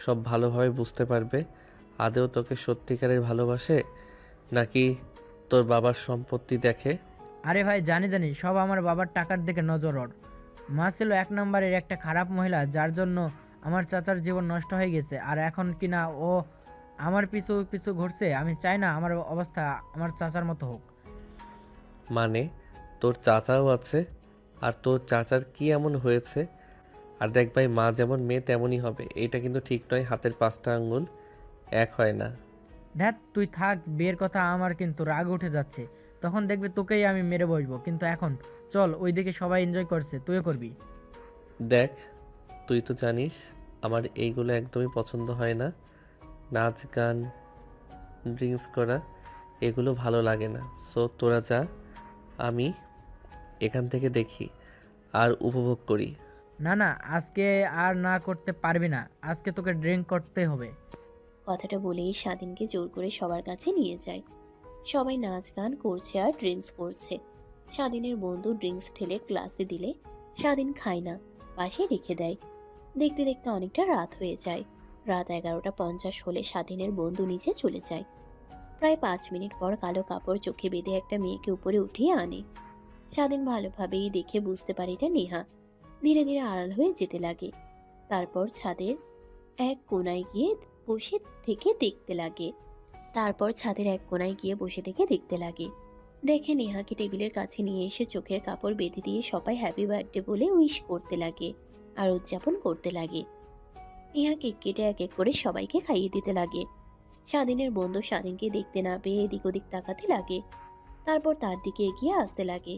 [SPEAKER 2] সব ভালোভাবে বুঝতে পারবে। আদেও তোকে সত্যিকারের ভালোবাসে নাকি তোর বাবার সম্পত্তি দেখে?
[SPEAKER 8] আরে ভাই, জানি জানি, সব আমার বাবার টাকার দিকে নজর ওর। মা ছিল 1 নম্বরের একটা খারাপ মহিলা, যার জন্য আমার চাচার জীবন নষ্ট হয়ে গেছে, আর এখন কিনা ও আমার পিছু পিছু ঘুরছে। আমি চাই না আমার অবস্থা আমার চাচার মতো হোক।
[SPEAKER 2] মানে তোর চাচাও আছে? আর তোর চাচার কি এমন হয়েছে? আর দেখ ভাই, মা যেমন মেয়ে তেমনই হবে, এটা কিন্তু ঠিক নয়। হাতের 5টা আঙ্গুল এক হয় না।
[SPEAKER 8] দেখ তুই থাক, বিয়ের কথা আমার কিন্তু রাগ উঠে যাচ্ছে, তখন দেখবি তোকেই আমি মেরে বসবো। কিন্তু এখন চল, ওইদিকে সবাই এনজয় করছে, তুইও করবি।
[SPEAKER 2] দেখ, তুই তো জানিস আমার এইগুলো একদমই পছন্দ হয় না। নাচ গান ড্রিঙ্কস করা এগুলো ভালো লাগে না। সো তোরা যা, আমি এখান থেকে দেখি আর উপভোগ করি।
[SPEAKER 8] না না, আজকে আর না করতে পারবি না, আজকে তোকে ড্রিঙ্ক করতে হবে।
[SPEAKER 3] কথাটা বলেই স্বাধীনকে জোর করে সবার কাছে নিয়ে যায়। সবাই নাচ গান করছে আর ড্রিঙ্কস করছে। স্বাধীনের বন্ধু ড্রিঙ্কস ঢেলে ক্লাসে দিলে স্বাধীন খায় না, পাশে রেখে দেয়। দেখতে দেখতে অনেকটা রাত হয়ে যায়। রাত 11:50 হলে স্বাধীনের বন্ধু নিচে চলে যায়। প্রায় 5 মিনিট পর কালো কাপড় চোখে বেঁধে একটা মেয়েকে উপরে উঠিয়ে আনে। স্বাধীন ভালোভাবেই দেখে বুঝতে পারে এটা নেহা। ধীরে ধীরে আড়াল হয়ে যেতে লাগে। তারপর ছাদের এক কোণায় গিয়ে বসে থেকে দেখতে লাগে। দেখে নেহাকে টেবিলের কাছে নিয়ে এসে চোখের কাপড় বেঁধে দিয়ে সবাই হ্যাপি বার্থডে বলে উইশ করতে লাগে আর উদযাপন করতে লাগে। নেহা কেক কেটে এক এক করে সবাইকে খাইয়ে দিতে লাগে। স্বাধীনের বন্ধু স্বাধীনকে দেখতে না পেয়ে এদিক ওদিক তাকাতে লাগে। তারপর তার দিকে এগিয়ে আসতে লাগে।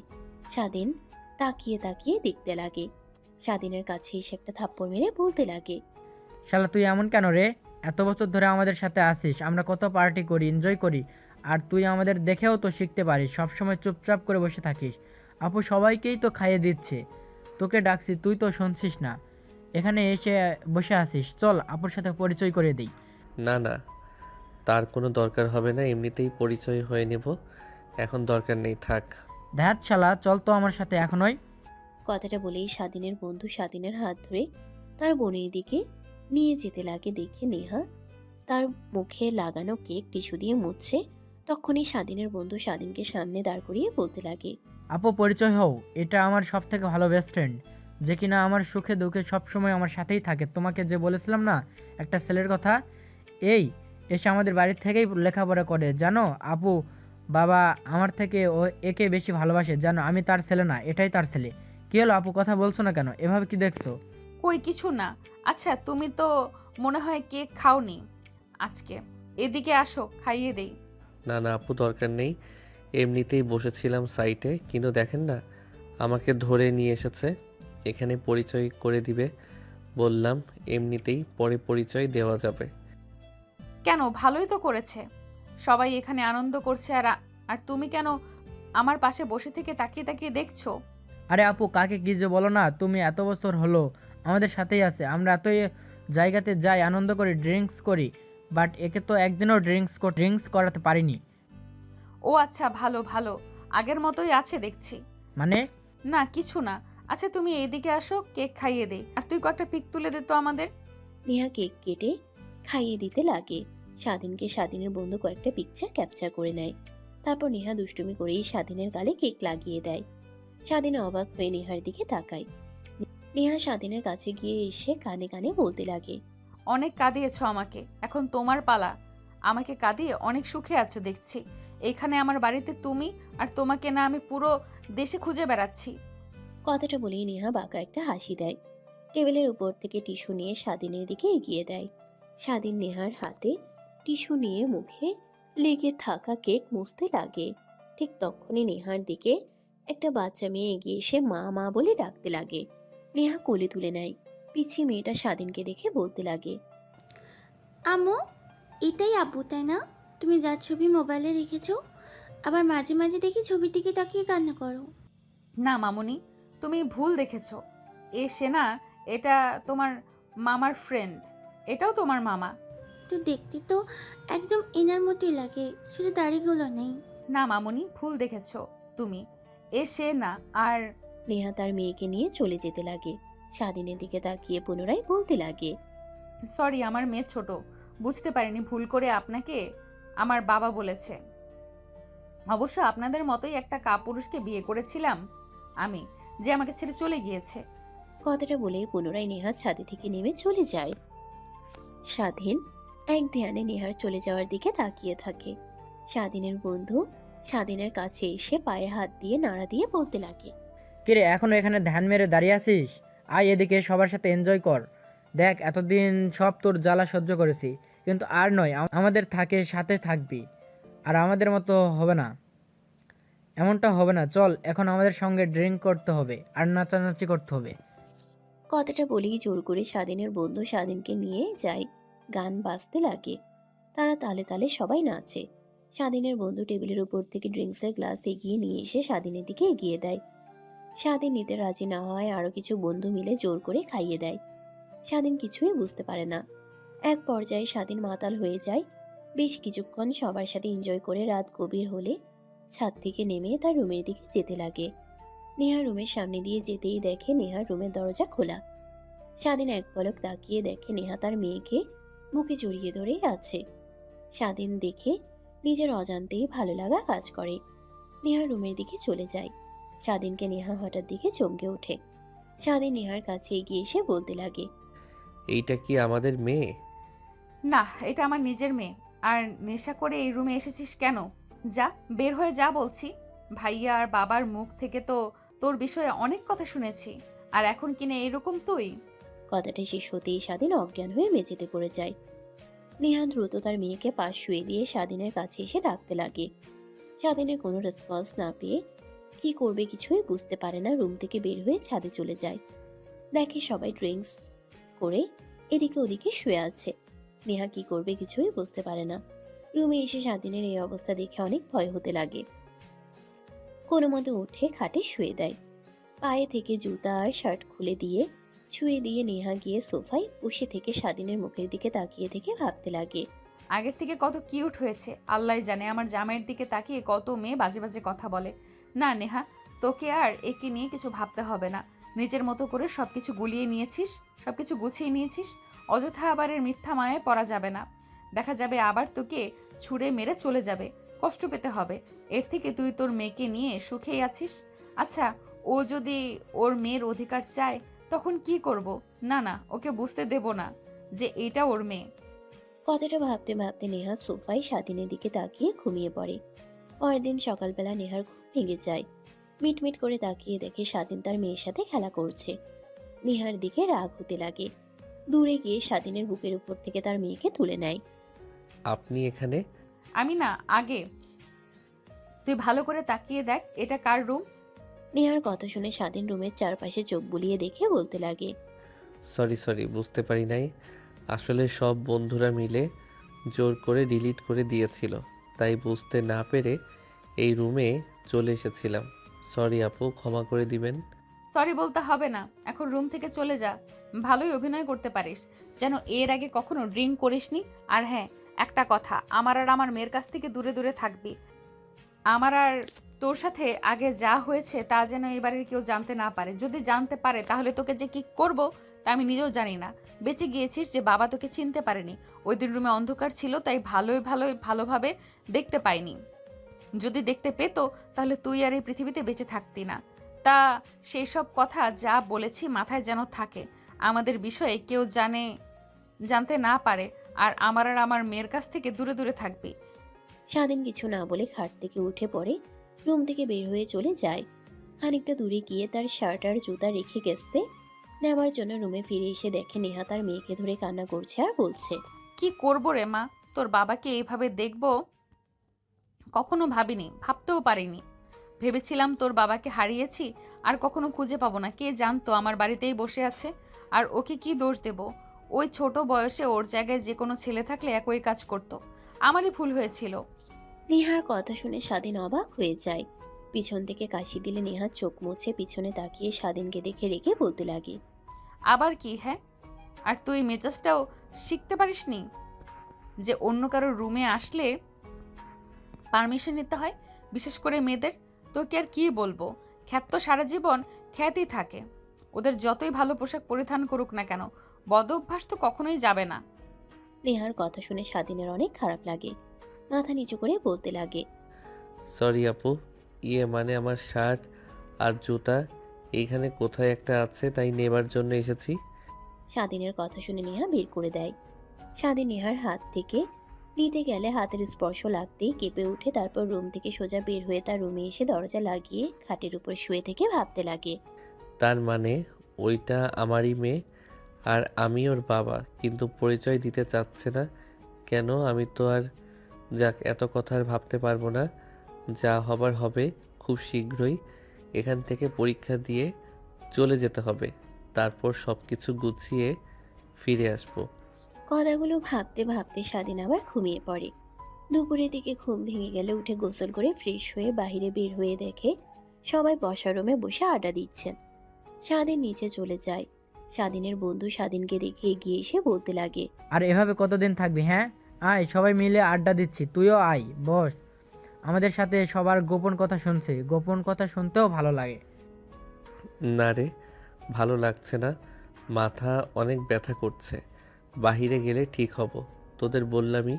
[SPEAKER 3] স্বাধীন তাকিয়ে তাকিয়ে দেখতে লাগে। স্বাধীনের কাছে এসে একটা থাপ্পড় মেরে বলতে লাগে,
[SPEAKER 8] শালা তুই এমন কেন রে? এত বছর ধরে আমাদের সাথে আসিস, আমরা কত পার্টি করি, এনজয় করি, আর তুই আমাদের দেখেও তো শিখতে পারিস, সবসময় চুপচাপ করে বসে থাকিস। আপু সবাইকেই তো খাইয়ে দিচ্ছে, তোকে ডাকছি তুই তো শুনছিস না, এখানে এসে বসে আসিস। চল আপুর সাথে পরিচয় করে দিই।
[SPEAKER 2] না না, তার কোনো দরকার হবে না, এমনিতেই পরিচয় হয়ে নেব, এখন দরকার নেই, থাক।
[SPEAKER 8] ধ্যাত শালা, চল তো আমার সাথে এখনই।
[SPEAKER 3] কথাটা বলেই স্বাধীনের বন্ধু স্বাধীনের হাত ধরে তার বোনের দিকে নিয়ে যেতে লাগে। দেখে নেহা তার মুখে লাগানো কেক টিস্যু দিয়ে মুছছে। তখনই স্বাধীনের বন্ধু স্বাধীনকে সামনে দাঁড় করিয়ে বলতে লাগে,
[SPEAKER 8] আপু পরিচয় হও, এটা আমার সব থেকে ভালো বেস্ট ফ্রেন্ড, যে কিনা আমার সুখে দুঃখে সবসময় আমার সাথেই থাকে। তোমাকে যে বলেছিলাম না একটা ছেলের কথা, এই এসে আমাদের বাড়ির থেকেই লেখাপড়া করে, জানো আপু বাবা আমার থেকে ও একে বেশি ভালোবাসে, জানো আমি তার ছেলে না, এটাই তার ছেলে। কি হলো আপু, কথা বলছো না কেন, এভাবে কি দেখছো?
[SPEAKER 1] কই কিছু না। আচ্ছা তুমি তো মনে হয় কেক খাওনি আজকে, এদিকে আসো খাইয়ে দেই।
[SPEAKER 2] না না আপু, দরকার নেই, এমনিতেই বসেছিলাম সাইটে, কিন্তু দেখেন না আমাকে ধরে নিয়ে এসেছে, এখানে পরিচয় করে দিবে বললাম, এমনিতেই পরে পরিচয় দেওয়া যাবে।
[SPEAKER 1] কেন, ভালোই তো করেছে, সবাই এখানে আনন্দ করছে, আর তুমি কেন আমার পাশে বসে থেকে তাকিয়ে তাকিয়ে দেখছো?
[SPEAKER 8] আরে আপু কাকে কি যে বলো না, তুমি এত বছর হলো আমাদের সাথেই আছে, আমরা এতই জায়গাতে যাই, আনন্দ করি, ড্রিঙ্কস করি, বাট একে তো একদিনও ড্রিঙ্কস করাতে পারিনি।
[SPEAKER 1] ও আচ্ছা, ভালো ভালো, আগের মতোই আছে দেখছি।
[SPEAKER 8] মানে?
[SPEAKER 1] না কিছু না। আচ্ছা তুমি এইদিকে আসো, কেক খাইয়ে দেই, আর তুই কয়েকটা পিক তুলে দে তো আমাদের।
[SPEAKER 3] নেহা কেক কেটে খাইয়ে দিতে লাগে। স্বাধীনকে স্বাধীনের বন্ধু কয়েকটা পিকচার ক্যাপচার করে নেয়। তারপর নেহা দুষ্টুমি করেই স্বাধীনের গালে কেক লাগিয়ে দেয়। স্বাধীন অবাক হয়ে নেহার দিকে তাকায়। নেহা স্বাধীনের কাছে গিয়ে এসে কানে কানে বলতে লাগে,
[SPEAKER 1] অনেক কাঁদিয়েছো আমাকে, এখন তোমার পালা। আমাকে কাঁদিয়ে অনেক সুখে আছো দেখছি। এখানে আমার বাড়িতে তুমি, আর তোমাকে না আমি পুরো দেশে খুঁজে বেড়াচ্ছি।
[SPEAKER 3] কথাটা বলেই নেহা বাঁকা একটা হাসি দেয়। টেবিলের উপর থেকে টিস্যু নিয়ে স্বাধীনের দিকে এগিয়ে দেয়। স্বাধীন নেহার হাতে টিস্যু নিয়ে মুখে লেগে থাকা কেক মুছতে লাগে। ঠিক তখনই নেহার দিকে একটা বাচ্চা মেয়ে এগিয়ে এসে মা মা বলে ডাকতে লাগে। নেহা কোলে তুলে নেয়। পিছিয়ে মেয়েটা স্বাধীনকে দেখে বলতে লাগে,
[SPEAKER 10] আম্মু, এটাই আব্বু তাই না? তুমি যার ছবি মোবাইলে রেখেছো, আবার মাঝে মাঝে দেখি ছবির দিকে তাকিয়ে কান্না করো।
[SPEAKER 1] না মামুনি, তুমি ভুল দেখেছো। সে না, এটা তোমার মামার ফ্রেন্ড, এটাও তোমার মামা।
[SPEAKER 10] তো দেখতে তো একদম এনার মতোই লাগে, শুধু দাড়িগুলো নেই।
[SPEAKER 1] না মামুনি, ভুল দেখেছো তুমি, সে না। আর
[SPEAKER 3] নেহা তার মেয়েকে নিয়ে চলে যেতে লাগে। স্বাধীনের দিকে তাকিয়ে পুনরায় বলতে লাগে,
[SPEAKER 1] সরি, আমার মেয়ে ছোট, বুঝতে পারিনি, ভুল করে আপনাকে আমার বাবা বলেছে। অবশ্য আপনাদের মতোই একটা কাপুরুষকে বিয়ে করেছিলাম আমি, যে আমাকে ছেড়ে চলে গিয়েছে।
[SPEAKER 3] কথাটা বলে পুনরায় নেহা ছাদে থেকে নেমে চলে যায়। স্বাধীন এক ধ্যানে নেহার চলে যাওয়ার দিকে তাকিয়ে থাকে। স্বাধীনের বন্ধু স্বাধীনের কাছে এসে পায়ে হাত দিয়ে নাড়া দিয়ে বলতে লাগে,
[SPEAKER 8] কিরে এখনো এখানে ধ্যান মেরে দাঁড়িয়ে আছিস? আয় এদিকে, সবার সাথে এনজয় কর। দেখ এতদিন সব তোর জ্বালা সহ্য করেছি, কিন্তু আর নয়, আমাদের সাথে থাকবি, আর আমাদের মতো হবে না, এমনটা হবে না। চল এখন আমাদের সঙ্গে ড্রিঙ্ক করতে হবে আর নাচানাচি করতে হবে।
[SPEAKER 3] কথাটা বলেই জোর করে স্বাধীনের বন্ধু স্বাধীনকে নিয়ে যায়। গান বাজতে লাগে। তারা তালে তালে সবাই নাচে। স্বাধীনের বন্ধু টেবিলের উপর থেকে ড্রিঙ্কসের গ্লাস এগিয়ে নিয়ে এসে স্বাধীনের দিকে এগিয়ে দেয়। স্বাধীন নিতে রাজি না হয় আরো কিছু বন্ধু মিলে জোর করে খাইয়ে দেয়। স্বাধীন কিছুই বুঝতে পারে না। এক পর্যায়ে স্বাধীন মাতাল হয়ে যায়। বেশ কিছুক্ষণ সবার সাথে এনজয় করে রাত গভীর হলে ছাদ থেকে নেমে তার রুমের দিকে যেতে লাগে। নেহা রুমের সামনে দিয়ে যেতেই দেখে নেহার রুমের দরজা খোলা। স্বাধীন এক পলক তাকিয়ে দেখে নেহা তার মেয়েকে বুকে জড়িয়ে ধরে আছে। স্বাধীন দেখে নিজের অজান্তেই ভালো লাগা কাজ করে। নেহার রুমের দিকে চলে যায়। স্বাধীনকে নেহা হঠাৎ দিকে চমকে ওঠে। স্বাধীন নেহার কাছে এগিয়ে এসে বলতে লাগে,
[SPEAKER 2] এইটা কি আমাদের মেয়ে?
[SPEAKER 1] না, এটা আমার নিজের মেয়ে। আর নেশা করে এই রুমে এসেছিস কেন? যা, বের হয়ে যা বলছি। ভাইয়া আর বাবার মুখ থেকে তো তোর বিষয়ে অনেক কথা শুনেছি, আর এখন কিনা এরকম তুই?
[SPEAKER 3] কথাটা শেষ হতেই স্বাধীন অজ্ঞান হয়ে মেঝেতে পড়ে যায়। নেহা দ্রুত তার মেয়েকে পাশ শুয়ে দিয়ে স্বাধীনের কাছে এসে ডাকতে লাগে। স্বাধীনের কোনো রেসপন্স না পেয়ে কি করবে কিছুই বুঝতে পারে না, রুম থেকে বের হয়ে ছাদে চলে যায়। দেখে সবাই ড্রিঙ্কস করে এদিকে ওদিকে শুয়ে আছে। নেহা কি করবে কিছুই বুঝতে পারে না। রুমে এসে স্বাধীনের এই অবস্থা দেখে অনেক ভয় হতে লাগে। কোনো মতে উঠে খাটে শুয়ে দেয়। পায়ে থেকে জুতা আর শার্ট খুলে দিয়ে ছুঁয়ে দিয়ে নেহা গিয়ে সোফায় বসে থেকে স্বাধীনের মুখের দিকে তাকিয়ে থেকে ভাবতে লাগে।
[SPEAKER 1] আগের থেকে কত কিউট হয়েছে, আল্লাহ জানে। আমার জামাইয়ের দিকে তাকিয়ে কত মেয়ে বাজে বাজে কথা বলে। না নেহা, তোকে আর একে নিয়ে কিছু ভাবতে হবে না। নিজের মতো করে সবকিছু গুলিয়ে নিয়েছিস, সবকিছু গুছিয়ে নিয়েছিস। অযথা আবার এর মিথ্যা মায়ায় পড়া যাবে না। দেখা যাবে আবার তোকে ছুঁড়ে মেরে চলে যাবে, কষ্ট পেতে হবে। এর থেকে তুই তোর মেয়েকে নিয়ে সুখেই আছিস। আচ্ছা, ও যদি ওর মেয়ের অধিকার চায় তখন কি করব? না না, ওকে বুঝতে দেব না যে এটা ওর মেয়ে।
[SPEAKER 3] কথাটা ভাবতে ভাবতে নেহা সোফায় স্বাধীনের দিকে তাকিয়ে ঘুমিয়ে পড়ে। পরের দিন সকালবেলা নেহার ঘুম ভেঙে যায়। মিটমিট করে তাকিয়ে দেখে স্বাধীন তার মেয়ের সাথে খেলা করছে। নেহার দিকে রাগ হতে লাগে। দূরে গিয়ে স্বাধীনের বুকের উপর থেকে তার মেয়েকে তুলে নেয়।
[SPEAKER 2] আপনি এখানে?
[SPEAKER 1] আমি না, আগে তুই ভালো করে তাকিয়ে দেখ, এটা কার রুম।
[SPEAKER 3] নেহার কথা শুনে স্বাধীন রুমের চারপাশে চোখ বুলিয়ে দেখে বলতে লাগে,
[SPEAKER 2] সরি, বুঝতে পারি নাই। আসলে সব বন্ধুরা মিলে জোর করে ডিলিট করে দিয়েছিল, তাই বুঝতে না পেরে এই রুমে চলে এসেছিলাম। সরি আপু, ক্ষমা করে দিবেন।
[SPEAKER 1] সরি বলতে হবে না, এখন রুম থেকে চলে যা। ভালোই অভিনয় করতে পারিস, যেন এর আগে কখনো ড্রিঙ্ক করিসনি। আর হ্যাঁ, একটা কথা, আমার আর আমার মেয়ের কাছ থেকে দূরে দূরে থাকবি। আমার আর তোর সাথে আগে যা হয়েছে তা যেন এবারের কেউ জানতে না পারে। যদি জানতে পারে তাহলে তোকে যে কি করব তা আমি নিজেও জানি না। বেঁচে গিয়েছিস যে বাবা তোকে চিনতে পারেনি। ওই দিন রুমে অন্ধকার ছিল, তাই ভালোভাবে দেখতে পাইনি। যদি দেখতে পেতো তাহলে তুই আর এই পৃথিবীতে বেঁচে থাকতি না। তা সেই সব কথা যা বলেছি মাথায় যেন থাকে। আমাদের বিষয়ে কেউ জানতে না পারে। আর আমার মেয়ের কাছ থেকে দূরে দূরে থাকবি।
[SPEAKER 3] স্বাধীন কিছু না বলে খাট থেকে উঠে পড়ে রুম থেকে বের হয়ে চলে যায়। খানিকটা দূরে গিয়ে তার শার্ট আর জুতা রেখে গেছে নেওয়ার জন্য রুমে ফিরে এসে দেখে নেহা তার মেয়েকে ধরে কান্না করছে আর বলছে,
[SPEAKER 1] কি করব রে মা, তোর বাবাকে এইভাবে দেখব কখনো ভাবিনি, ভাবতেও পারিনি। ভেবেছিলাম তোর বাবাকে হারিয়েছি আর কখনো খুঁজে পাবো না। কে জানতো আমার বাড়িতেই বসে আছে। আর ওকে কি দোষ দেব? ওই ছোট বয়সে ওর জায়গায় যে কোনো ছেলে থাকলে একই কাজ করতো। আমারই ভুল হয়েছিল।
[SPEAKER 3] নেহার কথা শুনে স্বাধীন অবাক হয়ে যায়। পিছন থেকে কাশি দিলে নেহা চোখ মুছে পিছনে তাকিয়ে স্বাধীনকে দেখে রেখে বলতে লাগে,
[SPEAKER 1] আবার কি? হ্যাঁ, আর তুই মেজাজটাও শিখতে পারিসনি যে অন্য কারোর রুমে আসলে পারমিশন নিতে হয়, বিশেষ করে মেয়েদের। তোকে আর কি বলবো, খ্যাত তো সারা জীবন খ্যাতই থাকে। ওদের যতই ভালো পোশাক পরিধান করুক না কেন, বদ অভ্যাস তো কখনোই যাবে না।
[SPEAKER 3] নেহার কথা শুনে স্বাধীনের অনেক খারাপ লাগে। মাথা নিচু করে বলতে লাগে,
[SPEAKER 2] সরি আপু, মানে আমার শার্ট আর জুতা এইখানে কোথায় একটা আছে, তাই নেবার জন্য এসেছি।
[SPEAKER 3] স্বাধীনের কথা শুনে নেহা বের করে দেয়। স্বাধীন নেহার হাত থেকে নিতে গেলে হাতের স্পর্শ লাগতেই কেঁপে উঠে তারপর রুম থেকে সোজা বের হয়ে তার রুমে এসে দরজা লাগিয়ে খাটের উপর শুয়ে থেকে ভাবতে লাগে।
[SPEAKER 2] তার মানে ওইটা আমারই মেয়ে আর আমি ওর বাবা, কিন্তু পরিচয় দিতে চাচ্ছে না কেন? আমি তো আর যাক, এত কথা আর ভাবতে পারবো না। যা হবার হবে খুব শীঘ্রই। এখান থেকে পরীক্ষা দিয়ে চলে যেতে হবে, তারপর সব কিছু গুছিয়ে ফিরে আসবো।
[SPEAKER 3] কথাগুলো ভাবতে ভাবতে স্বাধীন আবার ঘুমিয়ে পড়ে। দুপুরের দিকে ঘুম ভেঙে গেলে উঠে গোসল করে ফ্রেশ হয়ে বাইরে বের হয়ে দেখে সবাই বসার রুমে বসে আড্ডা দিচ্ছেন। স্বাধীন নিচে চলে যায়। স্বাধীনের বন্ধু স্বাধীনকে দেখে এগিয়ে এসে বলতে লাগে,
[SPEAKER 8] আর এভাবে কতদিন থাকবি? হ্যাঁ, আয়, সবাই মিলে আড্ডা দিচ্ছি, তুইও আয়, বস। আমাদের সাথে সবার গোপন কথা শুনছি, গোপন কথা শুনতেও ভালো লাগে।
[SPEAKER 2] না রে, ভালো লাগছে না। মাথা অনেক ব্যথা করছে, বাহিরে গেলে ঠিক হব। তোদের বললামই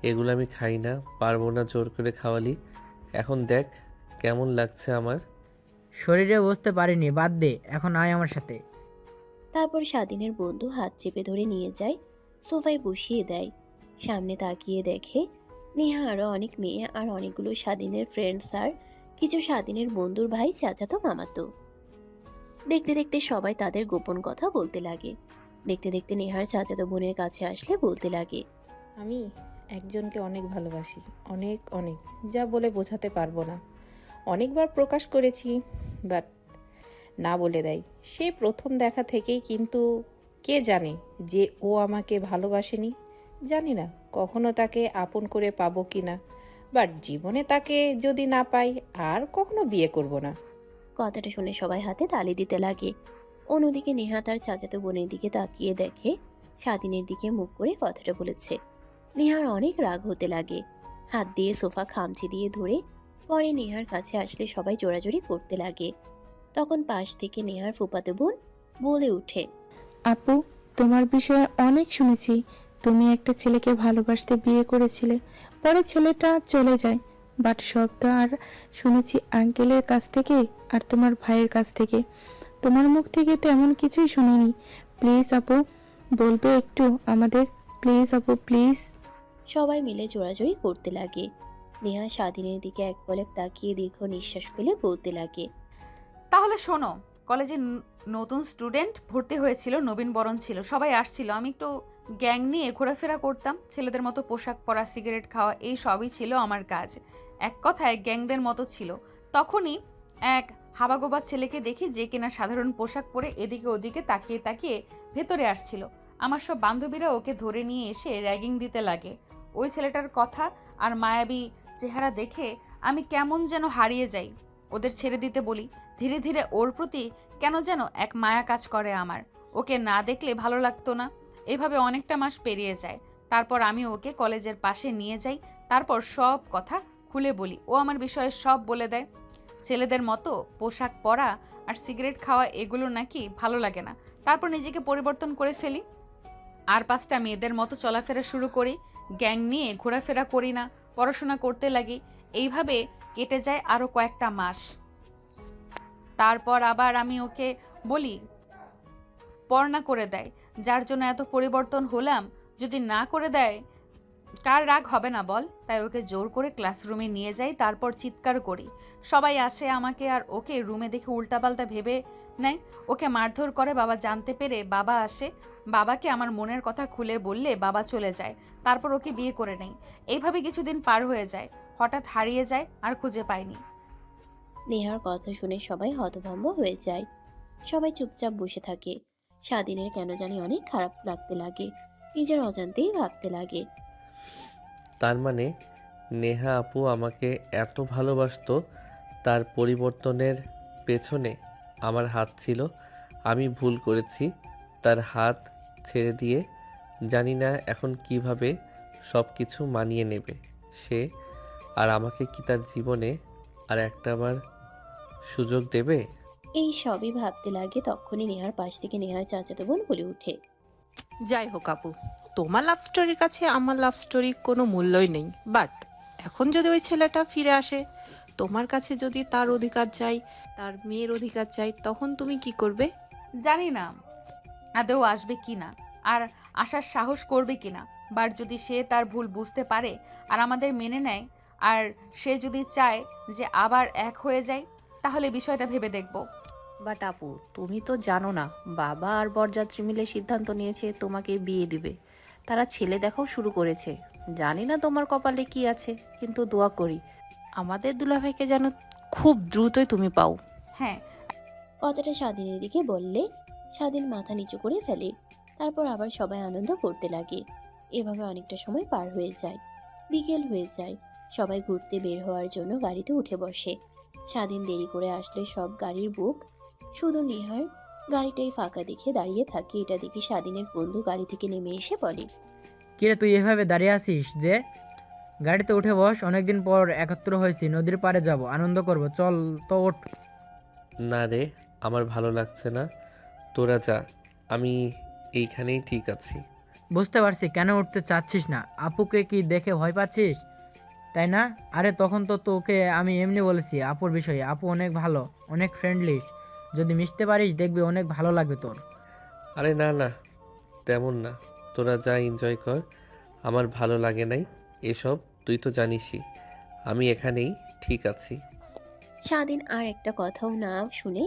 [SPEAKER 2] এগুলো আমি খাই না, পারবো না জোর করে খাওয়ালি। এখন দেখ কেমন লাগছে আমার।
[SPEAKER 8] শরীরে বসতে পারিনি, বাদ দে, এখন আয় আমার সাথে।
[SPEAKER 3] তারপর স্বাধীনের বন্ধু হাত চেপে ধরে নিয়ে যায়, সোফায় বসিয়ে দেয়। সামনে তাকিয়ে দেখে নেহা আরও অনেক মেয়ে আর অনেকগুলো স্বাধীনের ফ্রেন্ডস আর কিছু স্বাধীনের বন্ধুর ভাই চাচাতো মামাতো। দেখতে দেখতে সবাই তাদের গোপন কথা বলতে লাগে। দেখতে দেখতে নেহার চাচাতো বোনের কাছে আসলে বলতে লাগে,
[SPEAKER 9] আমি একজনকে অনেক ভালোবাসি, অনেক অনেক, যা বলে বোঝাতে পারবো না। অনেকবার প্রকাশ করেছি, বাট না বলে দেয় সে প্রথম দেখা থেকেই। কিন্তু কে জানে যে ও আমাকে ভালোবাসেনি। জানি না কখনো তাকে আপন করে পাবো কি না, বাট জীবনে তাকে যদি না পাই আর কখনো বিয়ে করব না।
[SPEAKER 3] কথাটা শুনে সবাই হাতে তালি দিতে লাগে। অন্যদিকে নেহা তার চাচাতো বোনের দিকে তাকিয়ে দেখে স্বাধীনের দিকে মুখ করে কথাটা বলেছে। নেহার অনেক রাগ হতে লাগে, হাত দিয়ে সোফা খামচি দিয়ে ধরে পরে নেহার কাছে আসলে সবাই জোরাজোরি করতে লাগে। তখন পাশ থেকে নেহার ফুফাতো বোন বলে ওঠে,
[SPEAKER 11] আপু, তোমার বিষয়ে অনেক শুনেছি। তুমি একটা ছেলেকে ভালোবাসতে বিয়ে করেছিলে, পরে ছেলেটা চলে যায়। বাট সব তো আর শুনেছি আঙ্কেলের কাছ থেকে আর তোমার ভাইয়ের কাছ থেকে। তোমার মুখ থেকে তো এমন কিছুই শুনিনি। প্লিজ আপু, বলবে একটু আমাদের? প্লিজ আপু, প্লিজ।
[SPEAKER 3] সবাই মিলে জোরাজোরি করতে লাগে। নেহা স্বাধীনের দিকে এক পলক তাকিয়ে দীর্ঘ নিঃশ্বাস ফেলে বলতে লাগে,
[SPEAKER 1] তাহলে শোনো, কলেজে নতুন স্টুডেন্ট ভর্তি হয়েছিল, নবীন বরণ ছিল, সবাই আসছিল। আমি একটু গ্যাং নিয়ে ঘোরাফেরা করতাম, ছেলেদের মতো পোশাক পরা, সিগারেট খাওয়া, এই সবই ছিল আমার কাজ। এক কথায় গ্যাংদের মতো ছিল। তখনই এক হাবাগোবা ছেলেকে দেখি যে কিনা সাধারণ পোশাক পরে এদিকে ওদিকে তাকিয়ে তাকিয়ে ভেতরে আসছিল। আমার সব বান্ধবীরা ওকে ধরে নিয়ে এসে র্যাগিং দিতে লাগে। ওই ছেলেটার কথা আর মায়াবী চেহারা দেখে আমি কেমন যেন হারিয়ে যাই। ওদের ছেড়ে দিতে বলি। ধীরে ধীরে ওর প্রতি কেন যেন এক মায়া কাজ করে আমার। ওকে না দেখলে ভালো লাগতো না। এভাবে অনেকটা মাস পেরিয়ে যায়। তারপর আমি ওকে কলেজের পাশে নিয়ে যাই। তারপর সব কথা খুলে বলি। ও আমার বিষয়ে সব বলে দেয়। ছেলেদের মতো পোশাক পরা আর সিগারেট খাওয়া এগুলো নাকি ভালো লাগে না। তারপর নিজেকে পরিবর্তন করে ফেলি, আর 5টা মেয়েদের মতো চলাফেরা শুরু করি। গ্যাং নিয়ে ঘোরাফেরা করি না, পড়াশোনা করতে লাগি। এইভাবে কেটে যায় আরও কয়েকটা মাস। তারপর আবার আমি ওকে বলি, পড়না করে দেয়। যার জন্য এত পরিবর্তন হলাম, যদি না করে দেয় কার রাগ হবে না বল? তাই ওকে জোর করে ক্লাসরুমে নিয়ে যাই, তারপর চিৎকার করি। সবাই আসে আমাকে আর ওকে রুমে দেখে উল্টাপাল্টা ভেবে নেয়। ওকে মারধর করে। বাবা জানতে পেরে বাবা আসে। বাবাকে আমার মনের কথা খুলে বললে বাবা চলে যায়। তারপর ওকে বিয়ে করে নেই। এইভাবে কিছুদিন পার হয়ে যায়। হঠাৎ হারিয়ে যায়, আর খুঁজে পাইনি।
[SPEAKER 3] নেহার কথা শুনে সবাই হতভম্ব হয়ে যায়। সবাই চুপচাপ বসে থাকে। স্বাধীনের কেন জানি অনেক খারাপ লাগতে লাগে, নিজের অজান্তেই ভাবতে লাগে।
[SPEAKER 2] তার মানে নেহা আপু আমাকে এত ভালোবাসতো, তার পরিবর্তনের পেছনে আমার হাত ছিল। আমি ভুল করেছি, তার হাত ছেড়ে দিয়ে। জানি না এখন কিভাবে সব কিছু মানিয়ে নেবে সে। আর আমাকে কি তার জীবনে আর একটাবার সুযোগ দেবে?
[SPEAKER 3] এই সবই ভাবতে লাগে। তখনই নেহার পাশ থেকে নেহার চাচাতো বোন বলে ওঠে,
[SPEAKER 9] যাই হোক আপু, তোমার লাভ স্টোরির কাছে আমার লাভ স্টোরি কোনো মূল্যই নেই। বাট এখন যদি ওই ছেলেটা ফিরে আসে, তোমার কাছে যদি তার অধিকার চাই, তার মেয়ের অধিকার চাই, তখন তুমি কি করবে?
[SPEAKER 1] জানি না আদৌ আসবে কি না, আর আসার সাহস করবে কি না। বাট যদি সে তার ভুল বুঝতে পারে আর আমাদের মেনে নেয়, আর সে যদি চায় যে আবার এক হয়ে যায়, তাহলে বিষয়টা ভেবে দেখব।
[SPEAKER 9] বাট আপু, তুমি তো জানো না, বাবা আর বরযাত্রী মিলে সিদ্ধান্ত নিয়েছে তোমাকে বিয়ে দিবে। তারা ছেলে দেখাও শুরু করেছে। জানি না তোমার কপালে কি আছে, কিন্তু দোয়া করি আমাদের দুলাভাইকে যেন খুব দ্রুতই তুমি পাও।
[SPEAKER 1] হ্যাঁ।
[SPEAKER 3] কথাটা স্বাধীনের দিকে বললে স্বাধীন মাথা নিচু করে ফেলে। তারপর আবার সবাই আনন্দ করতে লাগে। এভাবে অনেকটা সময় পার হয়ে যায়। বিকেল হয়ে যায়। সবাই ঘুরতে বের হওয়ার জন্য গাড়িতে উঠে বসে। স্বাধীন দেরি করে আসলে সব গাড়ির বুক। শুধু নেহার গাড়িটাই ফাঁকা দেখে দাঁড়িয়ে থাকে। এটা দেখে স্বাধীনের বন্ধু গাড়ি থেকে নেমে এসে বলে,
[SPEAKER 8] কিরে, তুই এভাবে দাঁড়িয়ে আছিস যে? গাড়িতে উঠে বস, অনেকদিন পর একত্র হয়েছি, নদীর পাড়ে যাব, আনন্দ করব, চল তো ওঠ।
[SPEAKER 2] না রে, আমার ভালো লাগছে না, তোরা যা। আমি এইখানেই ঠিক আছি।
[SPEAKER 8] বুঝতে পারছি কেন উঠতে চাচ্ছিস না। আপুকে কি দেখে ভয় পাচ্ছিস, তাই না? আরে তখন তো তোকে আমি এমনি বলেছি আপুর বিষয়ে। আপু অনেক ভালো, অনেক ফ্রেন্ডলি। যদি মিশতে পারিস দেখবি অনেক ভালো লাগবে তোর।
[SPEAKER 2] আরে না না, তেমন না। তোরা যা এনজয় কর, আমার ভালো লাগে নাই এসব, তুই তো জানিসই। আমি এখানেই ঠিক আছি।
[SPEAKER 3] স্বাধীন আর একটা কথাও না শুনে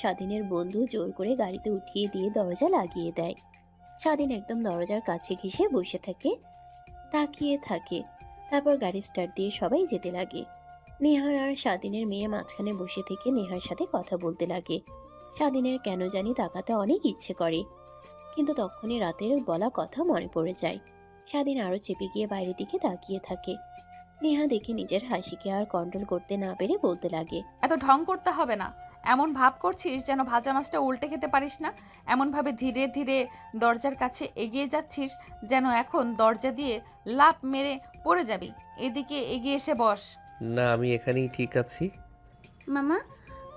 [SPEAKER 3] স্বাধীনের বন্ধু জোর করে গাড়িতে উঠিয়ে দিয়ে দরজা লাগিয়ে দেয়। স্বাধীন একদম দরজার কাছে ঘেঁষে বসে থাকে, তাকিয়ে থাকে। তারপর গাড়ি স্টার্ট দিয়ে সবাই যেতে লাগে। নেহার আর স্বাধীনের মেয়ে মাঝখানে বসে থেকে নেহার সাথে কথা বলতে লাগে। স্বাধীনের কেন জানি তাকাতে অনেক ইচ্ছে করে, কিন্তু তখনই রাতের বলা কথা মনে পড়ে যায়। স্বাধীন আরো চেপে গিয়ে বাইরের দিকে তাকিয়ে থাকে। নেহা দেখে নিজের হাসিকে আর কন্ট্রোল করতে না পেরে বলতে লাগে,
[SPEAKER 1] এত ঢং করতে হবে না। এমন ভাব করছিস যেন ভাজা মাছটা উল্টে খেতে পারিস না। এমনভাবে ধীরে ধীরে দরজার কাছে এগিয়ে যাচ্ছিস যেন এখন দরজা দিয়ে লাফ মেরে পড়ে যাবি। এদিকে এগিয়ে এসে বস।
[SPEAKER 2] না, আমি এখানেই ঠিক আছি।
[SPEAKER 10] মামা,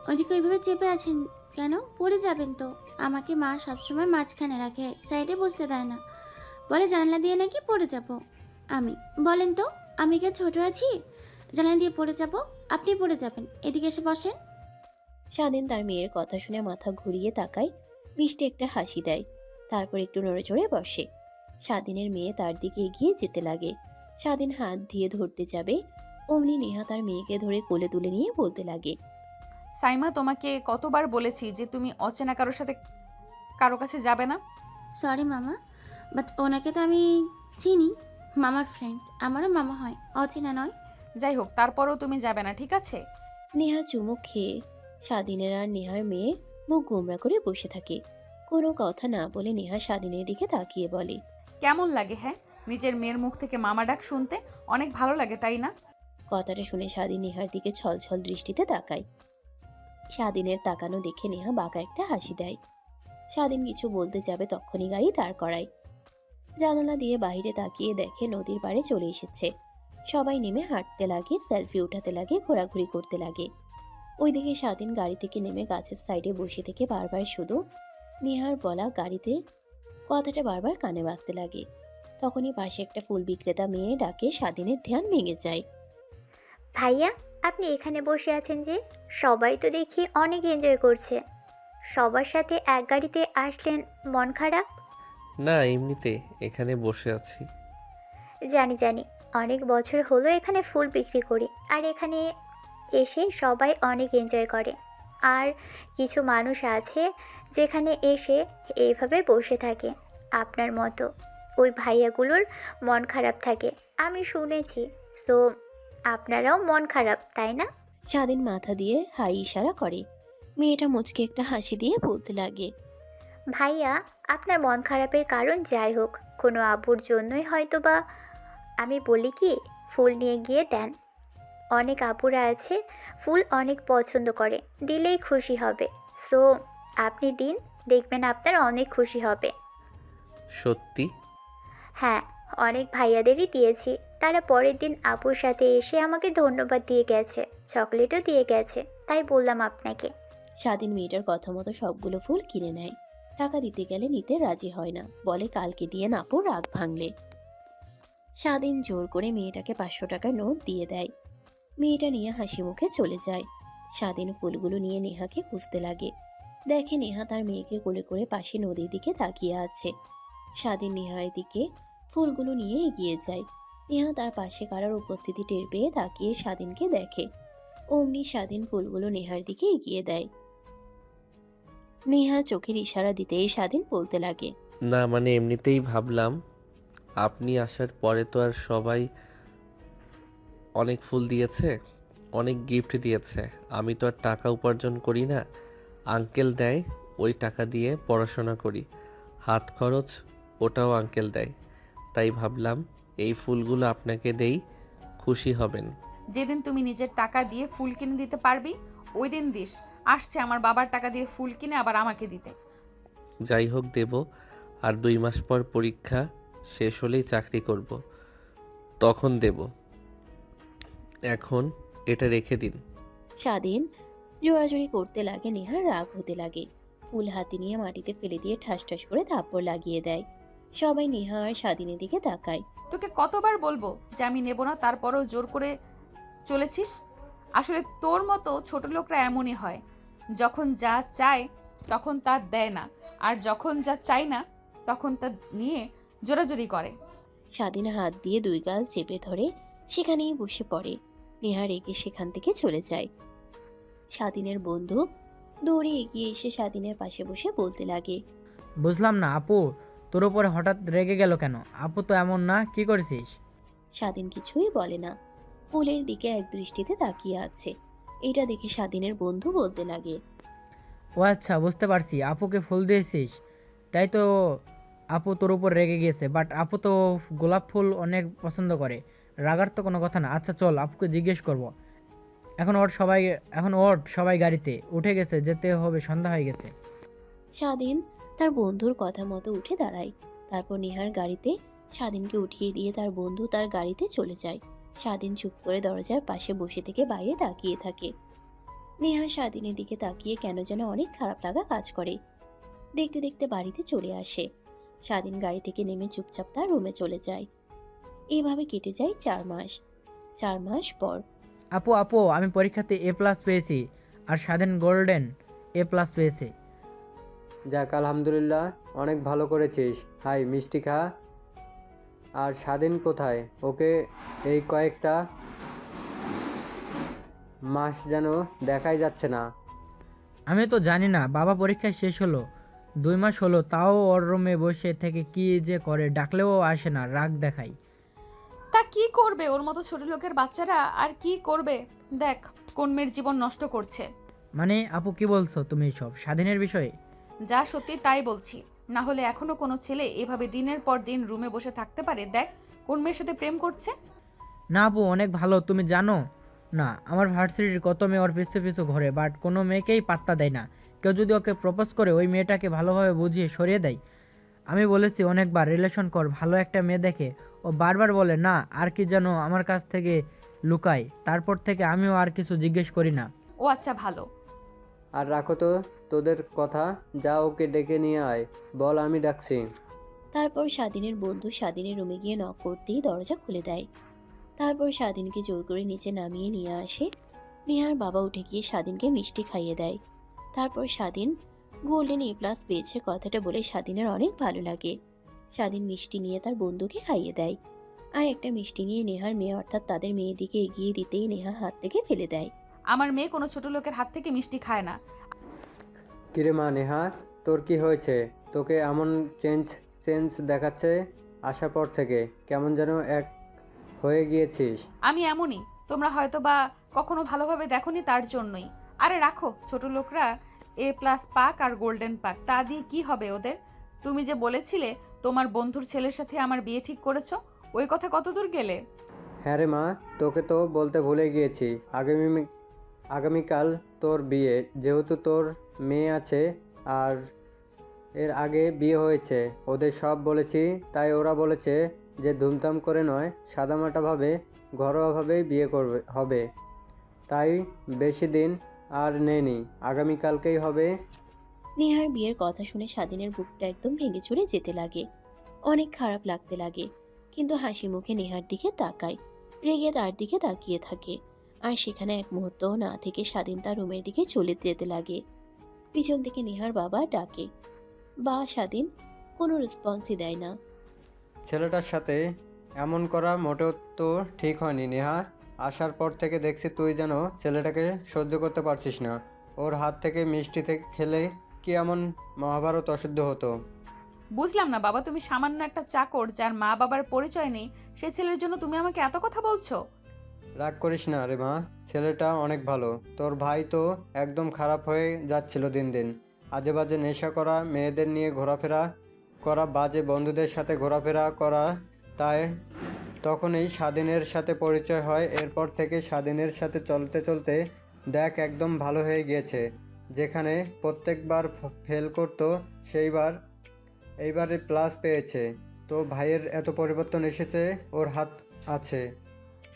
[SPEAKER 10] ওইদিকে ওইভাবে চেপে আছেন কেন? পড়ে যাবেন তো। আমাকে মা সবসময় মাঝখানে রাখে, সাইডে বসতে দেয় না। বলে জানালা দিয়ে নাকি পড়ে যাব আমি। বলেন তো, আমি কি ছোট আছি জানালা দিয়ে পড়ে যাব? আপনি পড়ে যাবেন। এদিকে এসে বসেন।
[SPEAKER 3] স্বাধীন তার মেয়ের কথা শুনে মাথা ঘুরিয়ে তাকায়, মিষ্টি একটা হাসি দেয়, তারপর একটু নড়ে চড়ে বসে। স্বাধীনের মেয়ে তার দিকে এগিয়ে যেতে লাগে। স্বাধীন হাত দিয়ে ধরতে যাবে, অমনি নেহা তার মেয়েকে ধরে কোলে তুলে নিয়ে বলতে লাগে,
[SPEAKER 1] সাইমা, তোমাকে কতবার বলেছি যে তুমি অচেনা কারো কাছে যাবে না।
[SPEAKER 10] সরি মামা, বাট ওনাকে তো আমি চিনি, মামার ফ্রেন্ড, আমারও মামা হয়, অচেনা নয়।
[SPEAKER 1] যাই হোক, তারপরও তুমি যাবে না, ঠিক আছে?
[SPEAKER 3] নেহা চুমুক খেয়ে স্বাধীনের আর নেহার মেয়ে মুখ গোমরা করে বসে থাকে। কোনো কথা না বলে নেহা স্বাধীনের দিকে তাকিয়ে বলে,
[SPEAKER 1] কেমন লাগে হ্যাঁ নিজের মেয়ের মুখ থেকে মামা ডাক শুনতে? অনেক ভালো লাগে, তাই না?
[SPEAKER 3] কথাটা শুনে স্বাধীন নেহার দিকে ছলছল দৃষ্টিতে তাকায়। স্বাধীনের তাকানো দেখে নেহা বাঁকা একটা হাসি দেয়। স্বাধীন কিছু বলতে যাবে তখনই গাড়ি দাঁড় করায়। জানালা দিয়ে বাইরে তাকিয়ে দেখে নদীর পাড়ে চলে এসেছে। সবাই নেমে হাঁটতে লাগে, সেলফি উঠাতে লাগে, ঘোরাঘুরি করতে লাগে। ওইদিকে স্বাধীন গাড়ি থেকে নেমে গাছের সাইডে বসে থেকে বারবার শুধু নেহার বলা গাড়িতে কথাটা বারবার কানে বাজতে লাগে। তখনই পাশে একটা ফুল বিক্রেতা মেয়ে ডাকে স্বাধীনের ধ্যান ভেঙে যায়।
[SPEAKER 12] ভাইয়া, আপনি এখানে বসে আছেন যে? সবাই তো দেখি অনেক এনজয় করছে। সবার সাথে এক গাড়িতে আসলেন, মন খারাপ?
[SPEAKER 2] না, এমনিতে এখানে বসে আছি।
[SPEAKER 12] জানি জানি, অনেক বছর হলো এখানে ফুল বিক্রি করি, আর এখানে এসে সবাই অনেক এনজয় করে। আর কিছু মানুষ আছে যেখানে এসে এইভাবে বসে থাকে আপনার মতো। ওই ভাইয়াগুলোর মন খারাপ থাকে, আমি শুনেছি। সো আপনারাও মন খারাপ, তাই না?
[SPEAKER 3] স্বাধীন মাথা দিয়ে হাই ইশারা করে। মেয়েটা মুচকে একটা হাসি দিয়ে বলতে লাগে,
[SPEAKER 12] ভাইয়া, আপনার মন খারাপের কারণ যাই হোক, কোনো আব্বুর জন্যই হয়তো বা। আমি বলি কি, ফুল নিয়ে গিয়ে দেন। অনেক আপুরা আছে ফুল অনেক পছন্দ করে, দিলেই খুশি হবে। সো আপনি দিন, দেখবেন আপনার অনেক খুশি হবে।
[SPEAKER 2] সত্যি?
[SPEAKER 12] হ্যাঁ, অনেক ভাইয়াদেরই দিয়েছি। তারা পরের দিন আপুর সাথে এসে আমাকে ধন্যবাদ দিয়ে গেছে, চকলেটও দিয়ে গেছে, তাই বললাম আপনাকে।
[SPEAKER 3] স্বাধীন মেয়েটার কথা মতো সবগুলো ফুল কিনে নেয়। টাকা দিতে গেলে নিতে রাজি হয় না, বলে কালকে দিয়ে নাপো, রাগ ভাঙলে। স্বাধীন জোর করে মেয়েটাকে 500 টাকার নোট দিয়ে দেয়। মেয়েটা নিয়ে হাসি মুখে চলে যায়। স্বাধীন ফুলগুলো নিয়ে নেহাকে খুঁজতে লাগে। দেখে নেহা তার মেয়েকে কোলে করে পাশে নদীর দিকে তাকিয়ে আছে। স্বাধীন নেহার দিকে ফুলগুলো নিয়ে এগিয়ে যায়। নেহা তার পাশে কারোর উপস্থিতি টের পেয়ে তাকিয়ে স্বাধীনকে দেখে। অমনি স্বাধীন ফুলগুলো নেহার দিকে এগিয়ে দেয়। নেহা চোখের ইশারা দিতেই স্বাধীন বলতে লাগে,
[SPEAKER 2] না মানে এমনিতেই ভাবলাম, আপনি আসার পরে তো আর সবাই অনেক ফুল দিয়েছে, অনেক গিফট দিয়েছে। আমি তো আর টাকা উপার্জন করি না, আঙ্কেল দেয়, ওই টাকা দিয়ে পড়াশোনা করি। হাত খরচ ওটাও আঙ্কেল দেয়। তাই ভাবলাম এই ফুলগুলো আপনাকে দেই, খুশি হবেন।
[SPEAKER 1] যেদিন তুমি নিজের টাকা দিয়ে ফুল কিনে দিতে পারবি ওই দিন দিস। আসছে আমার বাবার টাকা দিয়ে ফুল কিনে আবার আমাকে দিতে।
[SPEAKER 2] যাই হোক, দেব। আর 2 মাস পর পরীক্ষা শেষ হলেই চাকরি করব, তখন দেব। এখন এটা রেখে দিন।
[SPEAKER 3] স্বাধীন জোরাজুরি করতে লাগে নেহার, রাগ হতে লাগে। ফুল হাতে নিয়ে মাটিতে ফেলে দিয়ে ঠাস ঠাস করে থাপ্পড় লাগিয়ে দেয়। সবাই নেহা আর স্বাধীনের দিকে তাকায়।
[SPEAKER 1] তোকে কতবার বলবো যে আমি নেব না, তারপরও জোর করে চলেছিস। আসলে তোর মতো ছোট লোকরা এমনই হয়, যখন যা চায় তখন তা দেয় না, আর যখন যা চায় না তখন তা নিয়ে জোরাজুরি করে।
[SPEAKER 3] স্বাধীন হাত দিয়ে দুই গাল চেপে ধরে সেখানেই বসে পড়ে। নেহা রেগে সেখান থেকে চলে যায়। স্বাধীনের বন্ধু দৌড়ে এগিয়ে এসে স্বাধীনের পাশে বসে বলতে লাগে।
[SPEAKER 8] বুঝলাম না আপু, তোর উপরে হঠাৎ রেগে গেল কেন? আপু তো এমন না, কি করেছিস?
[SPEAKER 3] স্বাধীন কিছুই বলে না, ফুলের দিকে এক দৃষ্টিতে তাকিয়ে আছে। এটা দেখে স্বাধীনের বন্ধু বলতে লাগে।
[SPEAKER 8] ও আচ্ছা, বুঝতে পারছি, আপুকে ফুল দিয়েছিস, তাই তো আপু তোর উপর রেগে গিয়েছে। বাট আপু তো গোলাপ ফুল অনেক পছন্দ করে, রাগার তো কোনো কথা না। আচ্ছা চল, আপুকে জিজ্ঞেস করব। এখন ওর সবাই গাড়িতে উঠে গেছে, যেতে হবে, সন্ধ্যা হয়ে গেছে।
[SPEAKER 3] স্বাধীন তার বন্ধুর কথা মতো উঠে দাঁড়ায়। তারপর নেহার গাড়িতে স্বাধীনকে উঠিয়ে দিয়ে তার বন্ধু তার গাড়িতে চলে যায়। স্বাধীন চুপ করে দরজার পাশে বসে থেকে বাইরে তাকিয়ে থাকে। নেহা স্বাধীনের দিকে তাকিয়ে কেন যেন অনেক খারাপ লাগা কাজ করে। দেখতে দেখতে বাড়িতে চলে আসে। স্বাধীন গাড়ি থেকে নেমে চুপচাপ তার রুমে চলে যায়। এইভাবে কেটে যায় 4 মাস। 4 মাস পর
[SPEAKER 8] আপু আমি পরীক্ষাতে A+ পেয়েছি, আর স্বাধীন গোল্ডেন A+ পেয়েছে।
[SPEAKER 6] যাক আলহামদুলিল্লাহ, অনেক ভালো করেছিস। হাই মিষ্টি খা। আর স্বাধীন কোথায়? ওকে এই কয়েকটা মাস যেন দেখাই যাচ্ছে না।
[SPEAKER 8] আমি তো জানি না, বাবা পরীক্ষা শেষ হলো 2 মাস হলো, তাও ওর রুমে বসে থেকে কি যে করে, ডাকলেও আসে না, রাগ দেখায়।
[SPEAKER 1] তা কি করবে, ওর মতো ছোট লোকের বাচ্চারা আর কি করবে? দেখ কোন মেয়ের জীবন নষ্ট করছে।
[SPEAKER 8] মানে আপু কি বলছো তুমি সব স্বাধীনের বিষয়ে?
[SPEAKER 1] যা সত্যি তাই বলছি, না হলে এখনো কোনো ছেলে এভাবে দিনের পর দিন রুমে বসে থাকতে পারে? দেখ কোন মেয়ের সাথে প্রেম করছে।
[SPEAKER 8] না আপু, অনেক ভালো, তুমি জানো না আমার ভার্সিটির কত মেয়ে ওর পিছু পিছু ঘোরে, বাট কোনো মেয়েকেই পাত্তা দেয় না। কেউ যদি ওকে প্রপোজ করে ওই মেয়েটাকে ভালোভাবে বুঝিয়ে সরিয়ে দেয়। আমি বলেছি অনেকবার রিলেশন কর, ভালো একটা মেয়ে দেখে, ও বারবার বলে না, আর কি যেন আমার কাছ থেকে লুকায়। তারপর থেকে আমিও আর কিছু জিজ্ঞেস করি না।
[SPEAKER 1] ও আচ্ছা ভালো।
[SPEAKER 6] আর রাখো তো তোদের কথা, যা ওকে ডেকে নিয়ে আয়, বল আমি ডাকছি।
[SPEAKER 3] তারপর স্বাধীনের বন্ধু স্বাধীনের রুমে গিয়ে নক করতেই দরজা খুলে দেয়। তারপর স্বাধীনকে জোর করে নিচে নামিয়ে নিয়ে আসে। নেহার বাবা উঠে গিয়ে স্বাধীনকে মিষ্টি খাইয়ে দেয়। তারপর স্বাধীন গোল্ডেন A+ পেয়েছে কথাটা বলে স্বাধীনের অনেক ভালো লাগে। স্বাধীন মিষ্টি নিয়ে তার বন্ধুকে খাইয়ে দেয়। আর একটা মিষ্টি নিয়ে নেহার মেয়ে অর্থাৎ তাদের মেয়ের দিকে এগিয়ে দিতেই নেহা হাত থেকে ফেলে দেয়।
[SPEAKER 1] আমার মেয়ে কোনো ছোট লোকের হাত থেকে মিষ্টি খায় না।
[SPEAKER 6] কিরে মা নেহা, তোর কি হয়েছে? তোকে এমন চেঞ্জ দেখাচ্ছে আসার পর থেকে, কেমন যেন এক হয়ে গিয়েছিস।
[SPEAKER 1] আমি এমনই, তোমরা হয়তো বা কখনো ভালোভাবে দেখোনি, তার জন্যই। আরে রাখো, ছোট লোকরা A+ পাক আর গোল্ডেন পাক, তা দিয়ে কি হবে ওদের? তুমি যে বলেছিলে তোমার বন্ধুর ছেলের সাথে আমার বিয়ে ঠিক করেছো, ওই কথা কতদূর গেলে?
[SPEAKER 6] হ্যাঁ রে মা, তোকে তো বলতে ভুলে গিয়েছি, আগামীকাল তোর বিয়ে। যেহেতু তোর মেয়ে আছে আর এর আগে বিয়ে হয়েছে, ওদের সব বলেছি, তাই ওরা বলেছে যে ধুমধাম করে নয়, সাদামাটাভাবে ঘরোয়াভাবেই বিয়ে হবে। তাই বেশি দিন আর নেই, আগামীকালকেই হবে।
[SPEAKER 3] নেহার বিয়ের কথা শুনে স্বাধীনের বুকটা একদম ভেঙে চুরে যেতে লাগে। অনেক খারাপ লাগতে লাগে, কিন্তু হাসি মুখে নেহার দিকে তাকায়, রেগে তার দিকে তাকিয়ে থাকে। আর সেখানে এক মুহূর্তও না থেকে স্বাধীন তার রুমের দিকে চলে যেতে লাগে। পিছন থেকে নেহার বাবা ডাকে, বা স্বাধীন কোনো রেসপন্সই দেয় না।
[SPEAKER 6] ছেলেটার সাথে এমন করা মোটেও তো ঠিক হয়নি নেহা। আসার পর থেকে দেখছি তুই যেন ছেলেটাকে সহ্য করতে পারছিস না। ওর হাত থেকে মিষ্টি থেকে খেলে কি এমন মহাভারত অশুদ্ধ হতো?
[SPEAKER 1] বুঝলাম না বাবা, তুমি সামান্য একটা চাকর যার মা বাবার পরিচয় নেই, সে ছেলের জন্য তুমি আমাকে এত কথা বলছো?
[SPEAKER 6] রাগ করিস না রে মা, ছেলেটা অনেক ভালো। তোর ভাই তো একদম খারাপ হয়ে যাচ্ছিল দিন দিন। আজে বাজে নেশা করা, মেয়েদের নিয়ে ঘোরাফেরা করা, বাজে বন্ধুদের সাথে ঘোরাফেরা করা। তাই তখনই স্বাধীনের সাথে পরিচয় হয়। এরপর থেকে স্বাধীনের সাথে চলতে চলতে দেখ একদম ভালো হয়ে গিয়েছে। যেখানে প্রত্যেকবার ফেল করতো এইবারে প্লাস পেয়েছে। তো ভাইয়ের এত পরিবর্তন এসেছে, ওর হাত আছে।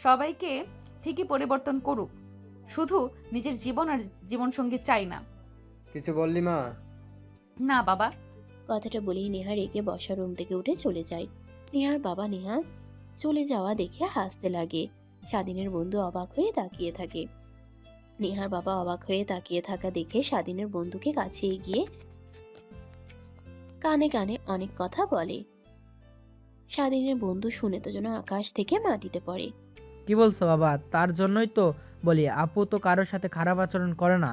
[SPEAKER 1] সবাইকে ঠিকই পরিবর্তন করুক, শুধু নিজের জীবন আর জীবনসঙ্গী চাই না।
[SPEAKER 6] কিছু বললি মা?
[SPEAKER 1] না বাবা।
[SPEAKER 3] কথাটা বলেই নেহা রেগে বসা রুম থেকে উঠে চলে যায়। নেহার বাবা নেহা চলে যাওয়া দেখে হাসতে লাগে। স্বাধীনের বন্ধু অবাক হয়ে তাকিয়ে থাকে। নেহার বাবা অবাক হয়ে তাকিয়ে থাকা দেখে স্বাধীনের বন্ধুকে কাছে এগিয়ে কানে কানে অনেক কথা বলে। স্বাধীনের বন্ধু শুনে তো যেন আকাশ থেকে মাটিতে পড়ে।
[SPEAKER 8] কি বলছো বাবা? তার জন্যই তো বলি আপু তো কারোর সাথে খারাপ আচরণ করে না।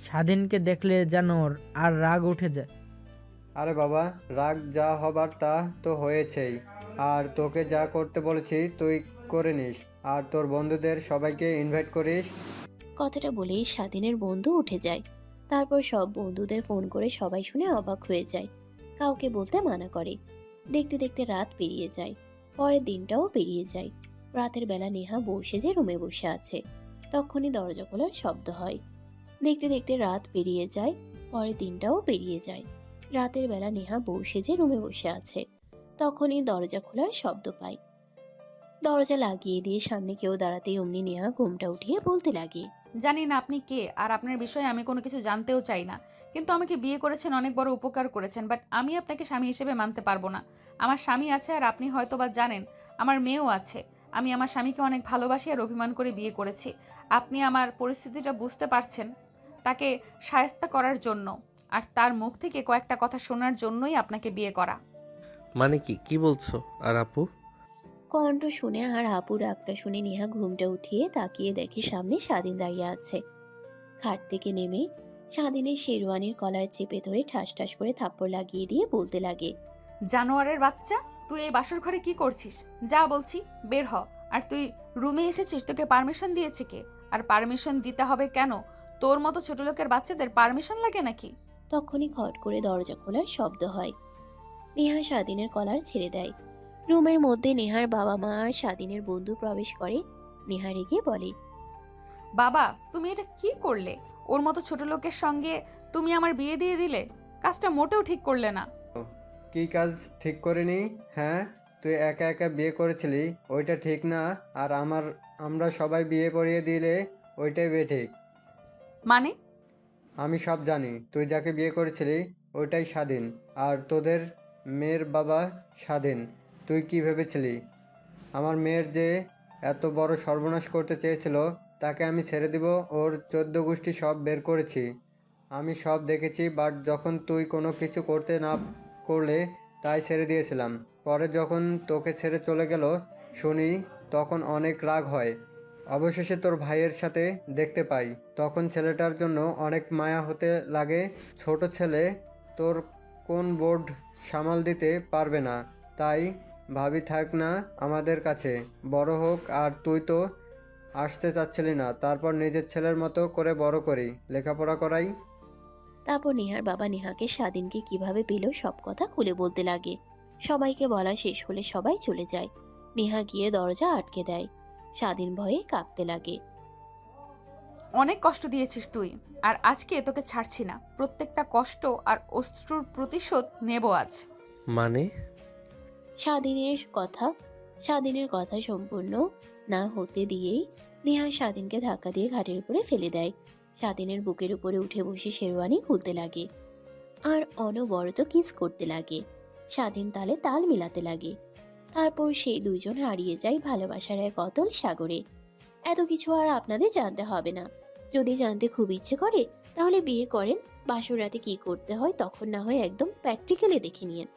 [SPEAKER 8] স্বাধীনকে দেখলে যেন ওর আর রাগ উঠে যায়।
[SPEAKER 6] আরে বাবা, রাগ যা হবার তা তো হয়েছেই। আর তোকে যা করতে বলেছি তুই করে নিস, আর তোর বন্ধুদের সবাইকে ইনভাইট করিস।
[SPEAKER 3] কথাটা বলেই স্বাধীনের বন্ধু উঠে যায়। তারপর সব বন্ধুদের ফোন করে সবাই শুনে অবাক হয়ে যায়। কাউকে বলতে মানা করে। দেখতে দেখতে রাত পেরিয়ে যায়। পরের দিনটাও পেরিয়ে যায়। রাতের বেলা নেহা বউ সেজে রুমে বসে আছে। তখনই দরজা খোলার শব্দ হয়। দেখতে দেখতে রাত পেরিয়ে যায়। পরের দিনটাও পেরিয়ে যায়। রাতের বেলা নেহা বউ সেজে রুমে বসে আছে। তখনই দরজা খোলার শব্দ পায়। দরজা লাগিয়ে দিয়ে সামনে কেউ দাঁড়াতেই অমনি নেহা ঘুমটা উঠিয়ে বলতে লাগে,
[SPEAKER 1] জানি না আপনি কে, আর আপনার বিষয়ে আমি কোনো কিছু জানতেও চাই না। কিন্তু আমাকে বিয়ে করেছেন, অনেক বড় উপকার করেছেন, বাট আমি আপনাকে স্বামী হিসেবে মানতে পারবো না। আমার স্বামী আছে, আর আপনি হয়তো বা জানেন আমার মেয়েও আছে। আমি আমার স্বামীকে অনেক ভালোবাসি আর অভিমান করে বিয়ে করেছি। আপনি আমার পরিস্থিতিটা বুঝতে পারছেন, তাকে শায়েস্তা করার জন্য আর তার মুখ থেকে কয়েকটা কথা শোনার জন্যই আপনাকে বিয়ে করা।
[SPEAKER 2] মানে কি বলছো? আর আপু?
[SPEAKER 3] কণ্ঠ শুনে আর আপুর ডাকটা শুনে নেহা ঘুমটা উঠিয়ে তাকিয়ে দেখে সামনে স্বাধীন দাঁড়িয়ে আছে। খাট থেকে নেমে স্বাধীনের শেরওয়ানির কলার চেপে ধরে ঠাস ঠাস করে থাপ্পড় লাগিয়ে দিয়ে বলতে লাগে,
[SPEAKER 1] জানোয়ারের বাচ্চা, তুই এই বাসর ঘরে কি করছিস? যা বলছি বের হ। আর তুই রুমে এসেছিস, তোকে পারমিশন দিয়েছে কে? আর পারমিশন দিতে হবে কেন? তোর মতো ছোট লোকের বাচ্চাদের পারমিশন লাগে নাকি?
[SPEAKER 3] তখনই খট করে দরজা খোলার শব্দ হয়। নেহা স্বাধীনের কলার ছেড়ে দেয়। রুমের মধ্যে নেহার বাবা মা আর স্বাধীনের বন্ধু প্রবেশ করে। নেহা রেগে বলে,
[SPEAKER 1] বাবা, তুমি এটা কি করলে? ওর মতো ছোট লোকের সঙ্গে তুমি আমার বিয়ে দিয়ে দিলে। কাজটা মোটেও ঠিক করলে না।
[SPEAKER 6] কি কাজ ঠিক করিনি? হ্যাঁ, তুই একা একা বিয়ে করেছিলি, ওইটা ঠিক না। আর আমরা সবাই বিয়ে পড়িয়ে দিলে ওইটাই বেঠিক।
[SPEAKER 1] মানে?
[SPEAKER 6] আমি সব জানি। তুই যাকে বিয়ে করেছিলি ওইটাই স্বাধীন, আর তোদের মেয়ের বাবা স্বাধীন। তুই কি ভেবেছিলি আমার মেয়ের যে এত বড় সর্বনাশ করতে চেয়েছিল তাকে আমি ছেড়ে দিব? ওর 14 গোষ্ঠী সব বের করেছি, আমি সব দেখেছি। বাট যখন তুই কোনো কিছু করতে না করলে তাই ছেড়ে দিয়েছিলাম। পরে যখন তোকে ছেড়ে চলে গেল শুনি, তখন অনেক রাগ হয়। অবশেষে তোর ভাইয়ের সাথে দেখতে পাই, তখন ছেলেটার জন্য অনেক মায়া হতে লাগে। ছোট ছেলে, তোর কোন বোর্ড সামাল দিতে পারবে না, তাই ভাবি থাক না আমাদের কাছে, বড় হোক। আর তুই তো আসতে চাচ্ছিলি না, তারপর নিজের ছেলের মতো করে বড় করি, লেখাপড়া করাই।
[SPEAKER 3] তারপর নেহার বাবা নেহাকে স্বাধীনকে কিভাবে পেল সব কথা খুলে বলতে লাগে। সবাইকে বলা শেষ হলে সবাই চলে যায়। নেহা গিয়ে দরজা আটকে দেয়। স্বাধীন ভয়ে কাঁপতে লাগে।
[SPEAKER 1] অনেক কষ্ট দিয়েছিস তুই, আর আজকে তোকে ছাড়ছি না। প্রত্যেকটা কষ্ট আর অশ্রুর প্রতিশোধ নেব আজ।
[SPEAKER 2] মানে?
[SPEAKER 3] স্বাধীনের কথা সম্পূর্ণ না হতে দিয়েই নেহা স্বাধীনকে ধাক্কা দিয়ে ঘাটের উপরে ফেলে দেয়। স্বাধীনের বুকের উপরে উঠে বসে শেরওয়ানি খুলতে লাগে আর অনবরত কিস করতে লাগে। স্বাধীন তালে তাল মিলাতে লাগে। তারপর সেই দুইজন হারিয়ে যায় ভালোবাসার এক অতল সাগরে। এত কিছু আর আপনাদের জানতে হবে না। যদি জানতে খুব ইচ্ছে করে তাহলে বিয়ে করেন, বাসর রাতে কি করতে হয় তখন না হয় একদম প্র্যাকটিক্যালি দেখে নিয়েন।